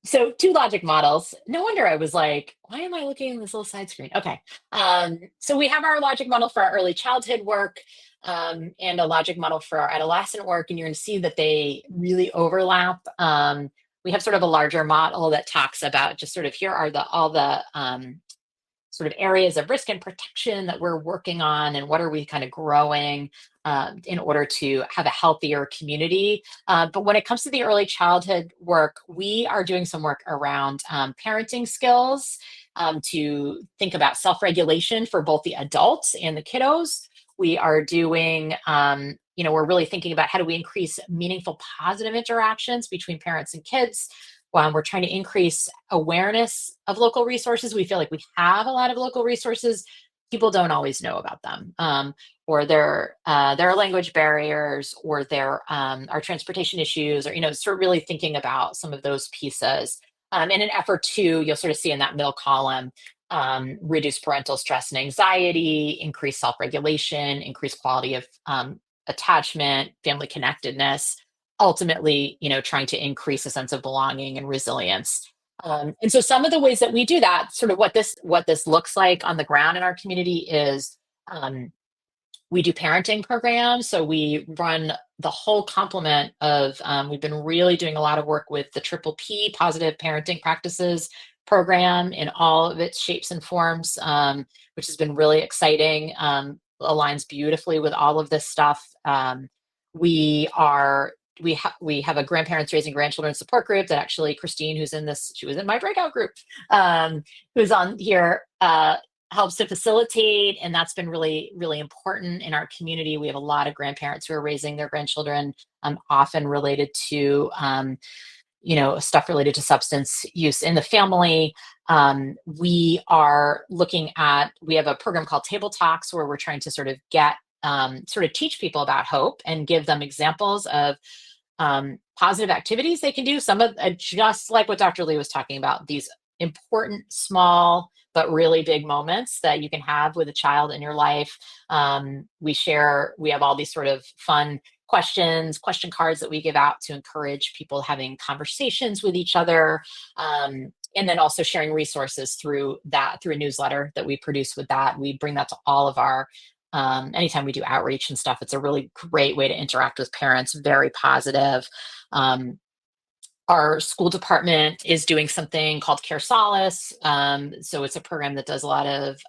So two logic models. No wonder I was like, why am I looking at this little side screen? Okay. So we have our logic model for our early childhood work and a logic model for our adolescent work, and you're going to see that they really overlap. We have sort of a larger model that talks about just sort of here are all the sort of areas of risk and protection that we're working on and what are we kind of growing in order to have a healthier community. But when it comes to the early childhood work, we are doing some work around parenting skills to think about self-regulation for both the adults and the kiddos. We are doing, we're really thinking about how do we increase meaningful positive interactions between parents and kids. We're trying to increase awareness of local resources. We feel like we have a lot of local resources. People don't always know about them, or there are language barriers, or there are transportation issues, or sort of really thinking about some of those pieces in an effort to, you'll sort of see in that middle column, reduce parental stress and anxiety, increase self-regulation, increase quality of attachment, family connectedness, ultimately, trying to increase a sense of belonging and resilience. And so some of the ways that we do that, sort of what this looks like on the ground in our community is we do parenting programs. So we run the whole complement of, we've been really doing a lot of work with the Triple P, Positive Parenting Practices program in all of its shapes and forms, which has been really exciting, aligns beautifully with all of this stuff. We have a grandparents raising grandchildren support group that actually Christine, who's in this, she was in my breakout group, who's on here, helps to facilitate, and that's been really, really important in our community. We have a lot of grandparents who are raising their grandchildren, often related to stuff related to substance use in the family. We have a program called Table Talks, where we're trying to sort of teach people about hope and give them examples of positive activities they can do. Some of just like what Dr. Lee was talking about, these important, small, but really big moments that you can have with a child in your life. We have all these sort of fun question cards that we give out to encourage people having conversations with each other. And then also sharing resources through a newsletter that we produce with that. We bring that to all of our, anytime we do outreach and stuff, it's a really great way to interact with parents, very positive. Our school department is doing something called Care Solace. So it's a program that does a lot of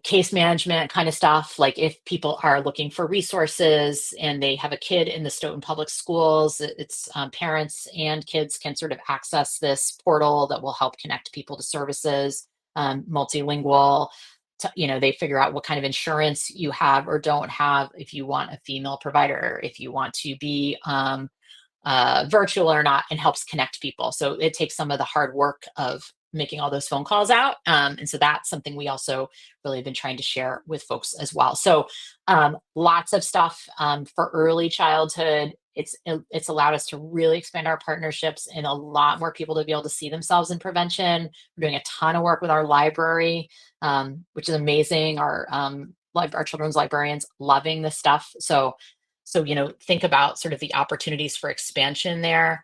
case management kind of stuff. Like if people are looking for resources and they have a kid in the Stoughton Public Schools, it's parents and kids can sort of access this portal that will help connect people to services, multilingual. They figure out what kind of insurance you have or don't have, if you want a female provider, if you want to be virtual or not, and helps connect people. So it takes some of the hard work of making all those phone calls out. And so that's something we also really have been trying to share with folks as well. So lots of stuff for early childhood. It's allowed us to really expand our partnerships and a lot more people to be able to see themselves in prevention. We're doing a ton of work with our library, which is amazing. Our children's librarians loving this stuff. So, think about sort of the opportunities for expansion there.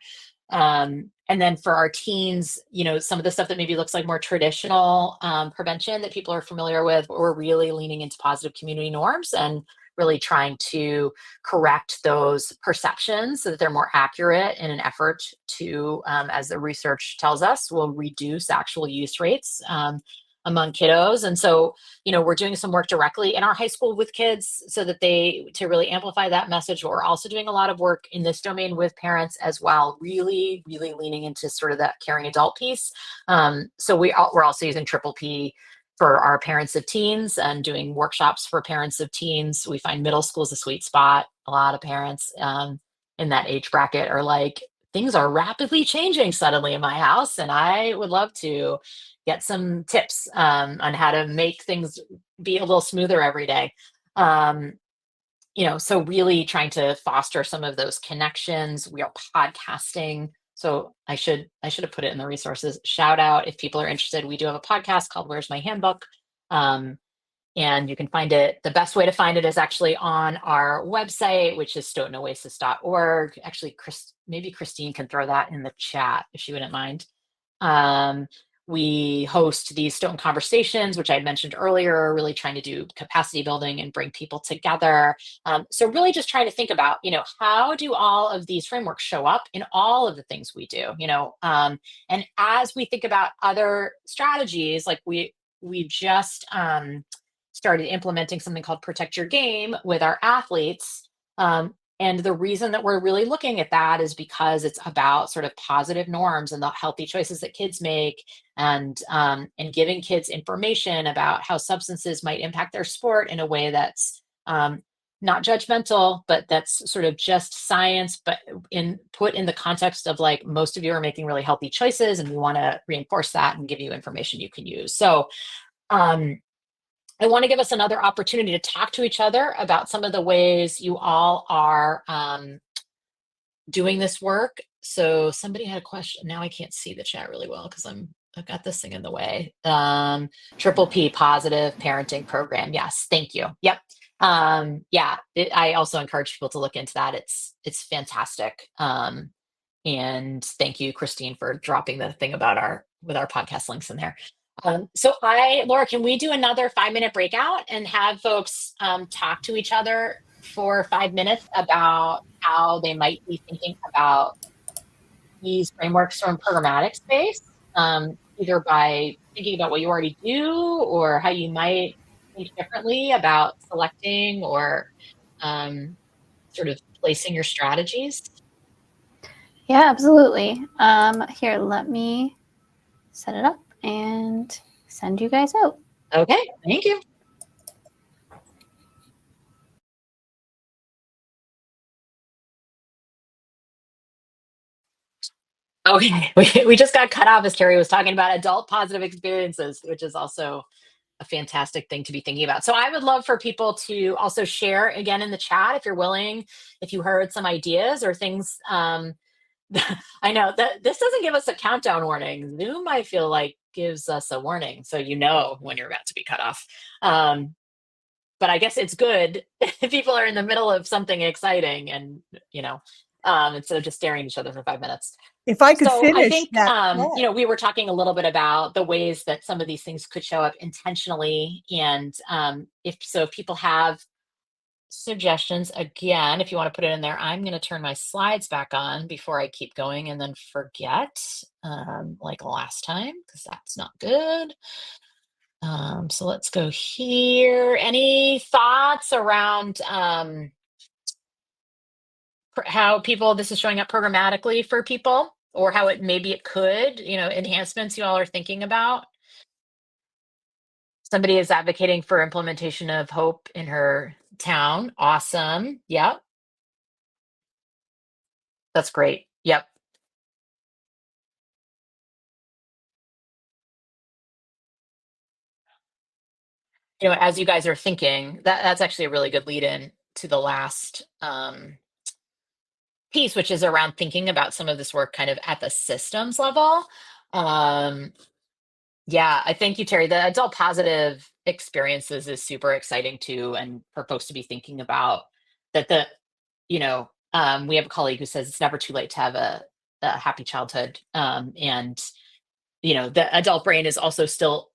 And then for our teens, some of the stuff that maybe looks like more traditional prevention that people are familiar with, we're really leaning into positive community norms and really trying to correct those perceptions so that they're more accurate in an effort to, as the research tells us, will reduce actual use rates among kiddos. And so, we're doing some work directly in our high school with kids so that to really amplify that message. But we're also doing a lot of work in this domain with parents as well, really, really leaning into sort of that caring adult piece. So we're also using Triple P for our parents of teens and doing workshops for parents of teens. We find middle school is a sweet spot. A lot of parents in that age bracket are like, things are rapidly changing suddenly in my house, and I would love to get some tips on how to make things be a little smoother every day. So really trying to foster some of those connections. We are podcasting. So I should have put it in the resources. Shout out if people are interested. We do have a podcast called Where's My Handbook? And you can find it. The best way to find it is actually on our website, which is stoughtonoasis.org. Actually, maybe Christine can throw that in the chat if she wouldn't mind. We host these Stoughton Conversations, which I mentioned earlier, really trying to do capacity building and bring people together. So really just trying to think about, how do all of these frameworks show up in all of the things we do, and as we think about other strategies, like we just started implementing something called Protect Your Game with our athletes. And the reason that we're really looking at that is because it's about sort of positive norms and the healthy choices that kids make, and giving kids information about how substances might impact their sport in a way that's not judgmental, but that's sort of just science, but put in the context of like, most of you are making really healthy choices, and we want to reinforce that and give you information you can use. So I want to give us another opportunity to talk to each other about some of the ways you all are doing this work. So somebody had a question. Now I can't see the chat really well because I've got this thing in the way. Triple P positive parenting program. Yes, thank you. Yep. I also encourage people to look into that. It's fantastic. And thank you, Christine, for dropping the thing about with our podcast links in there. Laura, can we do another 5-minute breakout and have folks talk to each other for 5 minutes about how they might be thinking about these frameworks from programmatic space, either by thinking about what you already do or how you might think differently about selecting or sort of placing your strategies? Yeah, absolutely. Here, let me set it up. and send you guys out. Okay, thank you. Okay, we just got cut off as Terry was talking about adult positive experiences, which is also a fantastic thing to be thinking about. So I would love for people to also share again in the chat if you're willing, if you heard some ideas or things. I know that this doesn't give us a countdown warning. Zoom, I feel like, gives us a warning, so you know when you're about to be cut off. But I guess it's good if people are in the middle of something exciting and, instead of just staring at each other for 5 minutes. If I could So I finish think, that we were talking a little bit about the ways that some of these things could show up intentionally. And if people have suggestions, again, if you want to put it in there, I'm going to turn my slides back on before I keep going and then forget, like last time, because that's not good. So let's go here. Any thoughts around how this is showing up programmatically for people, or how maybe it could, enhancements you all are thinking about? Somebody is advocating for implementation of hope in her town. Awesome. Yep. That's great. Yep. As you guys are thinking, that's actually a really good lead in to the last piece, which is around thinking about some of this work kind of at the systems level. Yeah, I thank you, Terry. The adult positive experiences is super exciting too, and for folks to be thinking about that. We have a colleague who says it's never too late to have a happy childhood, and the adult brain is also still,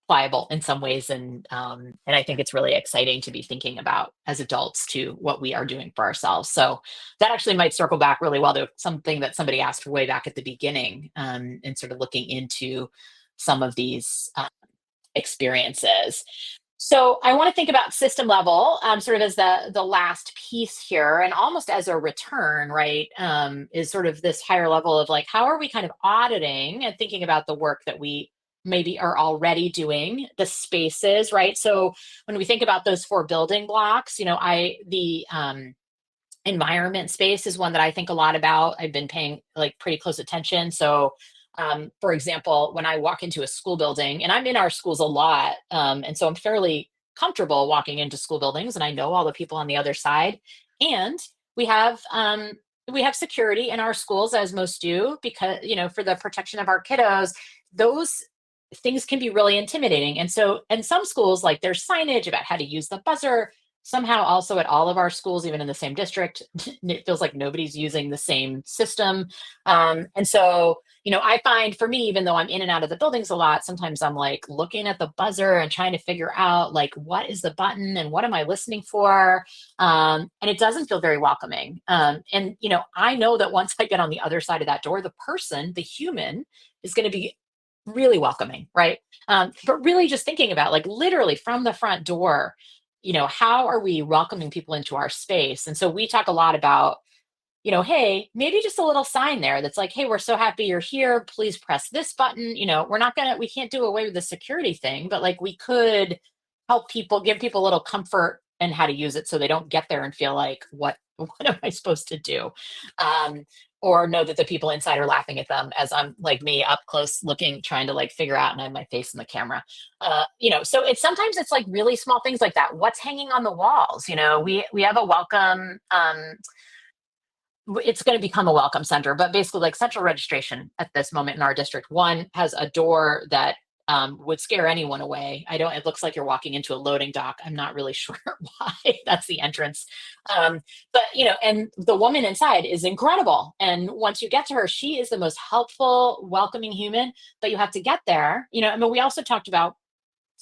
pliable in some ways, and I think it's really exciting to be thinking about as adults to what we are doing for ourselves. So that actually might circle back really well to something that somebody asked way back at the beginning, and sort of looking into some of these experiences. So I want to think about system level, sort of as the last piece here, and almost as a return, right? Is sort of this higher level of like, how are we kind of auditing and thinking about the work that we maybe are already doing, the spaces, right? So when we think about those 4 building blocks, the environment space is one that I think a lot about. I've been paying like pretty close attention. So for example, when I walk into a school building, and I'm in our schools a lot, and so I'm fairly comfortable walking into school buildings, and I know all the people on the other side. And we have security in our schools, as most do, because for the protection of our kiddos. Those things can be really intimidating. And so, in some schools, like there's signage about how to use the buzzer. Somehow, also at all of our schools, even in the same district, it feels like nobody's using the same system. And so, I find for me, even though I'm in and out of the buildings a lot, sometimes I'm like looking at the buzzer and trying to figure out like, what is the button and what am I listening for? And it doesn't feel very welcoming. And, I know that once I get on the other side of that door, the person, the human, is going to be really welcoming, right? But really just thinking about like literally from the front door, how are we welcoming people into our space? And so we talk a lot about, hey, maybe just a little sign there that's like, hey, we're so happy you're here. Please press this button. We can't do away with the security thing, but like we could help people, give people a little comfort and how to use it so they don't get there and feel like, what am I supposed to do? Or know that the people inside are laughing at them as I'm like me up close looking, trying to like figure out, and I have my face in the camera. So sometimes it's like really small things like that. What's hanging on the walls? We have a welcome, it's going to become a welcome center, but basically like central registration at this moment in our district. One has a door that would scare anyone away. It looks like you're walking into a loading dock. I'm not really sure why that's the entrance. But, and the woman inside is incredible. And once you get to her, she is the most helpful, welcoming human, but you have to get there. We also talked about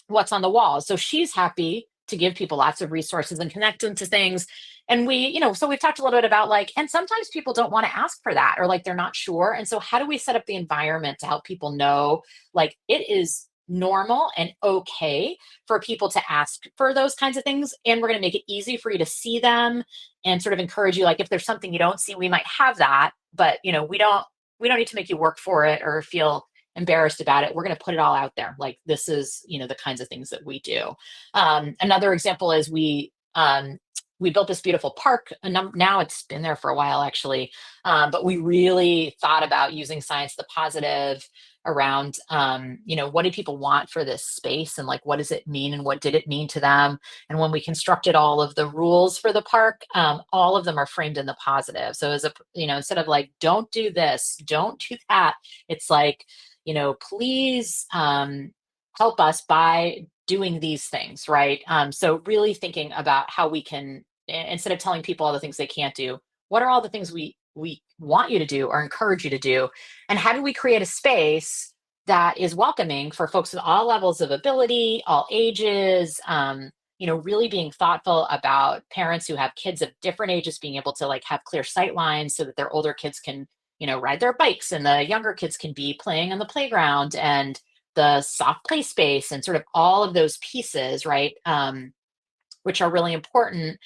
what's on the wall. So she's happy to give people lots of resources and connect them to things. And so we've talked a little bit about like, and sometimes people don't want to ask for that, or like they're not sure. And so how do we set up the environment to help people know like it is normal and okay for people to ask for those kinds of things? And we're going to make it easy for you to see them and sort of encourage you, like if there's something you don't see, we might have that, but we don't need to make you work for it or feel embarrassed about it. We're going to put it all out there. Like, this is, the kinds of things that we do. Another example is we built this beautiful park. Now it's been there for a while, actually. But we really thought about using science, the positive around, what do people want for this space, and like, what does it mean, and what did it mean to them? And when we constructed all of the rules for the park, all of them are framed in the positive. So instead of like, don't do this, don't do that, it's like, please help us by doing these things, right? So really thinking about how we can, instead of telling people all the things they can't do, what are all the things we want you to do or encourage you to do, and how do we create a space that is welcoming for folks with all levels of ability, all ages, really being thoughtful about parents who have kids of different ages being able to like have clear sight lines so that their older kids can ride their bikes, and the younger kids can be playing on the playground, and the soft play space, and sort of all of those pieces, right? Which are really important.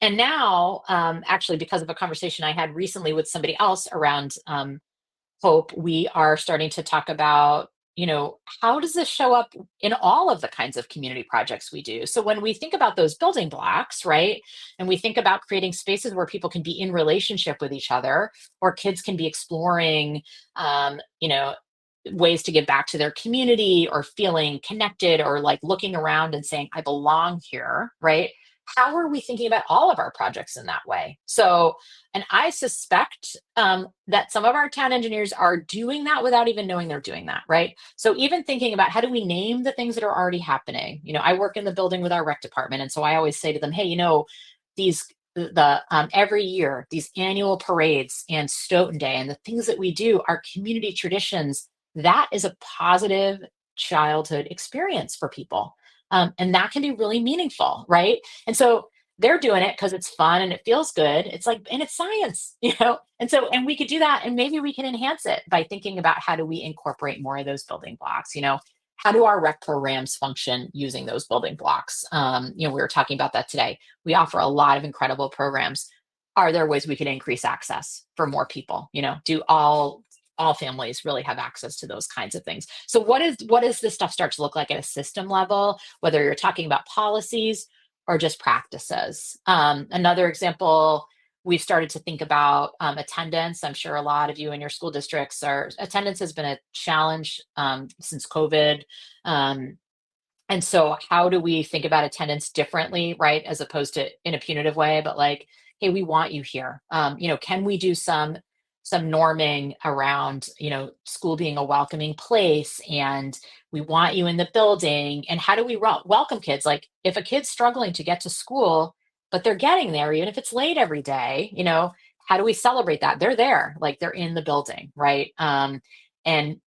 And now, actually, because of a conversation I had recently with somebody else around hope, we are starting to talk about, how does this show up in all of the kinds of community projects we do? So when we think about those building blocks, right, and we think about creating spaces where people can be in relationship with each other, or kids can be exploring, ways to give back to their community, or feeling connected, or like looking around and saying, I belong here, right? How are we thinking about all of our projects in that way? So, and I suspect that some of our town engineers are doing that without even knowing they're doing that, right? So even thinking about, how do we name the things that are already happening? I work in the building with our rec department, and so I always say to them, hey, these every year, these annual parades and Stoughton Day and the things that we do are community traditions. That is a positive childhood experience for people. And that can be really meaningful, right? And so they're doing it because it's fun and it feels good. It's like, and it's science, and we could do that, and maybe we can enhance it by thinking about, how do we incorporate more of those building blocks? How do our rec programs function using those building blocks? We were talking about that today. We offer a lot of incredible programs. Are there ways we could increase access for more people? Do all families really have access to those kinds of things? So what does this stuff start to look like at a system level, whether you're talking about policies or just practices? Another example, we've started to think about attendance. I'm sure a lot of you in your school districts attendance has been a challenge since COVID. And so how do we think about attendance differently, right? As opposed to in a punitive way, but like, hey, we want you here. Can we do some norming around, school being a welcoming place, and we want you in the building? And how do we welcome kids? Like, if a kid's struggling to get to school, but they're getting there, even if it's late every day, how do we celebrate that? They're there, like they're in the building, right? And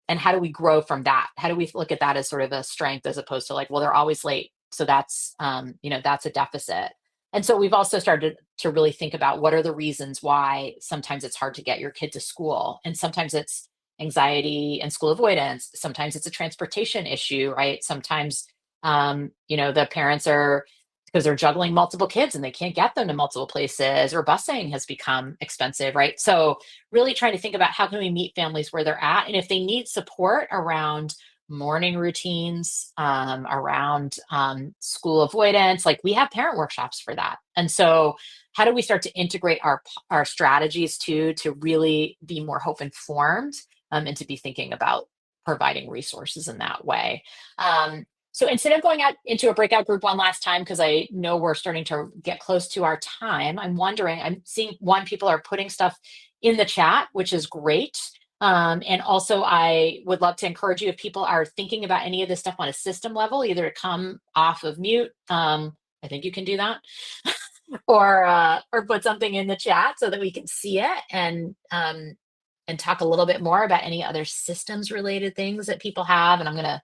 how do we grow from that? How do we look at that as sort of a strength, as opposed to like, well, they're always late, so that's that's a deficit. And so we've also started to really think about, what are the reasons why sometimes it's hard to get your kid to school, and sometimes it's anxiety and school avoidance, sometimes it's a transportation issue, right? Sometimes the parents are, because they're juggling multiple kids and they can't get them to multiple places, or busing has become expensive, right? So really trying to think about, how can we meet families where they're at, and if they need support around morning routines, around school avoidance, like we have parent workshops for that. And so how do we start to integrate our strategies to really be more hope informed, and to be thinking about providing resources in that way? So instead of going out into a breakout group one last time, because I know we're starting to get close to our time, I'm seeing people are putting stuff in the chat, which is great. And also, I would love to encourage you, if people are thinking about any of this stuff on a system level, either to come off of mute. I think you can do that, or put something in the chat so that we can see it, and talk a little bit more about any other systems related things that people have. And I'm going to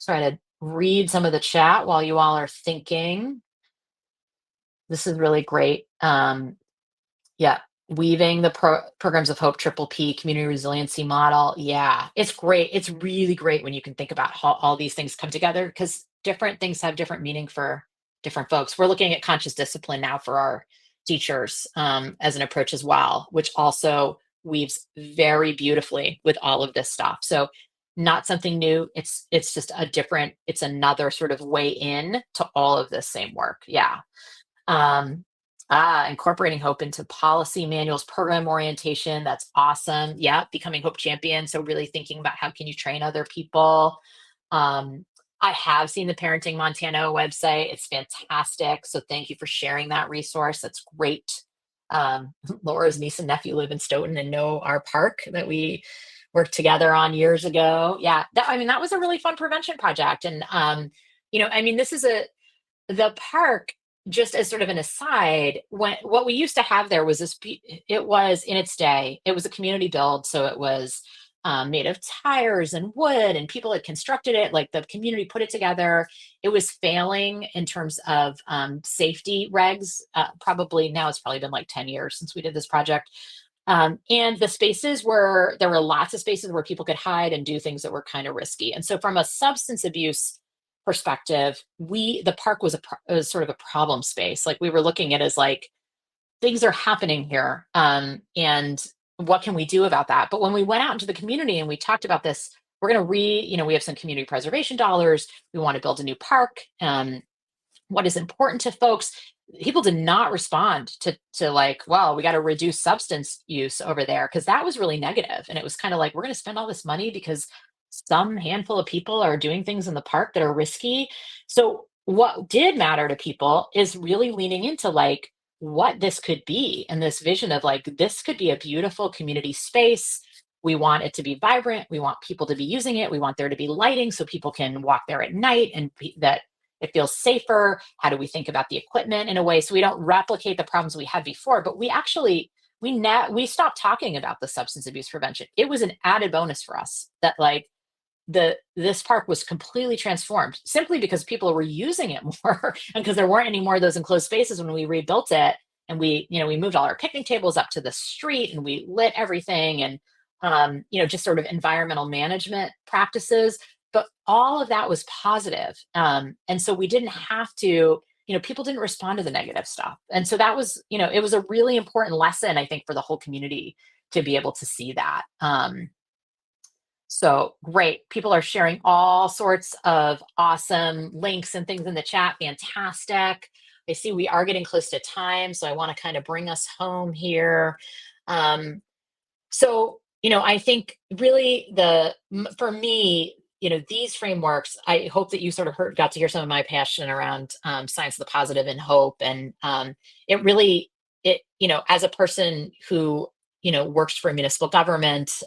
try to read some of the chat while you all are thinking. This is really great. Yeah. Weaving the programs of hope, triple P, community resiliency model. Yeah, it's great. It's really great when you can think about how all these things come together, because different things have different meaning for different folks. We're looking at conscious discipline now for our teachers as an approach as well, which also weaves very beautifully with all of this stuff. So not something new. It's just a different, it's another sort of way in to all of this same work. Yeah. Um, incorporating hope into policy manuals, program orientation. That's awesome. Yeah, becoming hope champion. So really thinking about how can you train other people. Um, I have seen the Parenting Montana website. It's fantastic. So thank you for sharing that resource. That's great. Laura's niece and nephew live in Stoughton and know our park that we worked together on years ago. Yeah, I mean, that was a really fun prevention project. And, I mean, this is the park, just as sort of an aside, when what we used to have there was it was in its day, it was a community build, so it was made of tires and wood, and people had constructed it, like the community put it together. It was failing in terms of safety regs. Probably now, it's probably been like 10 years since we did this project. And the spaces were, there were lots of spaces where people could hide and do things that were kind of risky. And so from a substance abuse perspective, the park was sort of a problem space. Like we were looking at it as like things are happening here, and what can we do about that? But when we went out into the community and we talked about this, we're going to we have some community preservation dollars. We want to build a new park. What is important to folks? People did not respond to like, well, we got to reduce substance use over there, because that was really negative. And it was kind of like, we're going to spend all this money because some handful of people are doing things in the park that are risky. So what did matter to people is really leaning into like what this could be, and this vision of like, this could be a beautiful community space. We want it to be vibrant. We want people to be using it. We want there to be lighting so people can walk there at night, and that it feels safer. How do we think about the equipment in a way so we don't replicate the problems we had before? But we actually, we stopped talking about the substance abuse prevention. It was an added bonus for us that like this park was completely transformed simply because people were using it more and because there weren't any more of those enclosed spaces when we rebuilt it. And we moved all our picnic tables up to the street, and we lit everything, and just sort of environmental management practices. But all of that was positive. And so we didn't have to, people didn't respond to the negative stuff. And so that was, it was a really important lesson, I think, for the whole community to be able to see that. So great. People are sharing all sorts of awesome links and things in the chat. Fantastic. I see we are getting close to time, so I want to kind of bring us home here. So, I think really for me, these frameworks, I hope that you sort of got to hear some of my passion around science of the positive and hope. And it really, as a person who, works for municipal government,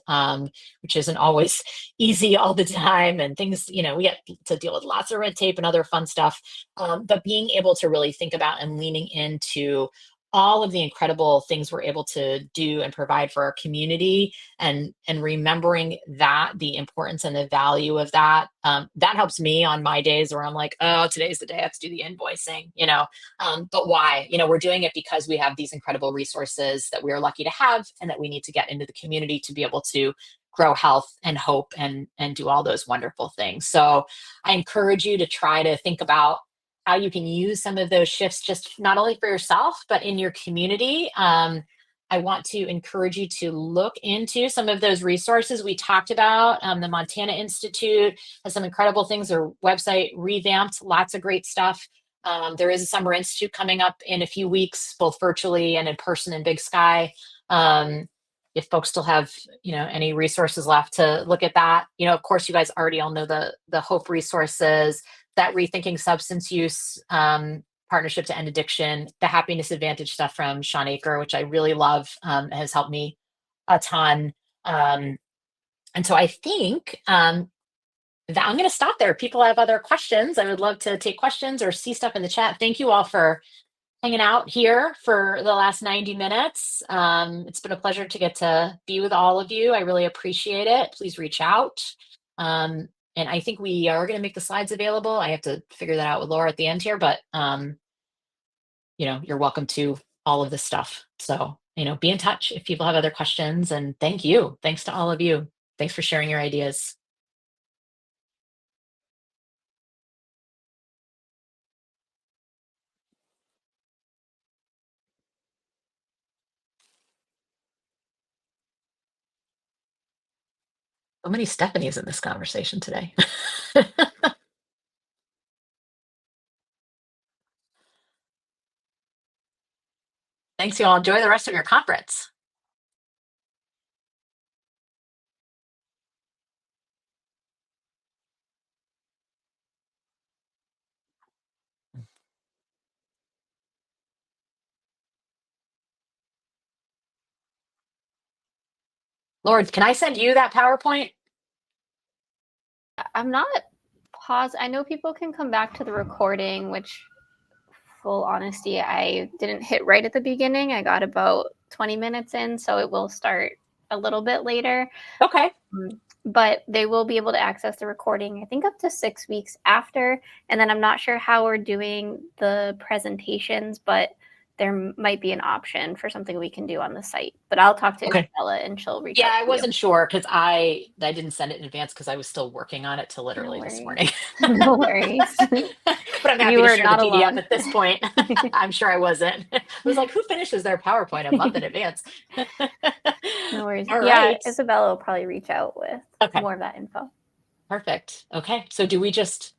which isn't always easy all the time, and things, we get to deal with lots of red tape and other fun stuff. But being able to really think about and leaning into all of the incredible things we're able to do and provide for our community, and remembering that the importance and the value of that, that helps me on my days where I'm like, oh, today's the day I have to do the invoicing, but why? We're doing it because we have these incredible resources that we are lucky to have, and that we need to get into the community to be able to grow health and hope and do all those wonderful things. So I encourage you to try to think about how you can use some of those shifts, just not only for yourself, but in your community. I want to encourage you to look into some of those resources we talked about. The Montana Institute has some incredible things. Their website revamped, lots of great stuff. There is a Summer Institute coming up in a few weeks, both virtually and in person in Big Sky. If folks still have, any resources left to look at that, of course, you guys already all know the Hope resources, that Rethinking Substance Use Partnership to End Addiction, the Happiness Advantage stuff from Sean Aker, which I really love, has helped me a ton. And so I think that I'm going to stop there. If people have other questions, I would love to take questions or see stuff in the chat. Thank you all for hanging out here for the last 90 minutes. It's been a pleasure to get to be with all of you. I really appreciate it. Please reach out. And I think we are going to make the slides available. I have to figure that out with Laura at the end here, but you're welcome to all of this stuff. So, be in touch if people have other questions. And thank you. Thanks to all of you. Thanks for sharing your ideas. So many Stephanies in this conversation today. Thanks, you all. Enjoy the rest of your conference. Lord, can I send you that PowerPoint? I'm not paused. I know people can come back to the recording, which, full honesty, I didn't hit right at the beginning. I got about 20 minutes in, so it will start a little bit later. Okay. But they will be able to access the recording, I think, up to 6 weeks after. And then I'm not sure how we're doing the presentations, but there might be an option for something we can do on the site. But I'll talk to Okay. Isabella and she'll reach Yeah, out I to you. wasn't sure because I didn't send it in advance because I was still working on it till No literally this worries. morning. No worries. But I'm happy You to were share the not PDF alone. at this point. I'm sure I wasn't. I was like, who finishes their PowerPoint a month in advance? No worries. All Yeah, right. Isabella will probably reach out with Okay. more of that info. Perfect. Okay. So do we just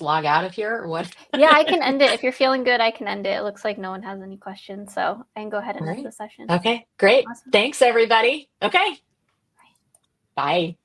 log out of here or what? Yeah, I can end it. If you're feeling good, I can end it. It looks like no one has any questions, so I can go ahead and All end right. the session. Okay, great. Awesome. Thanks, everybody. Okay. Bye.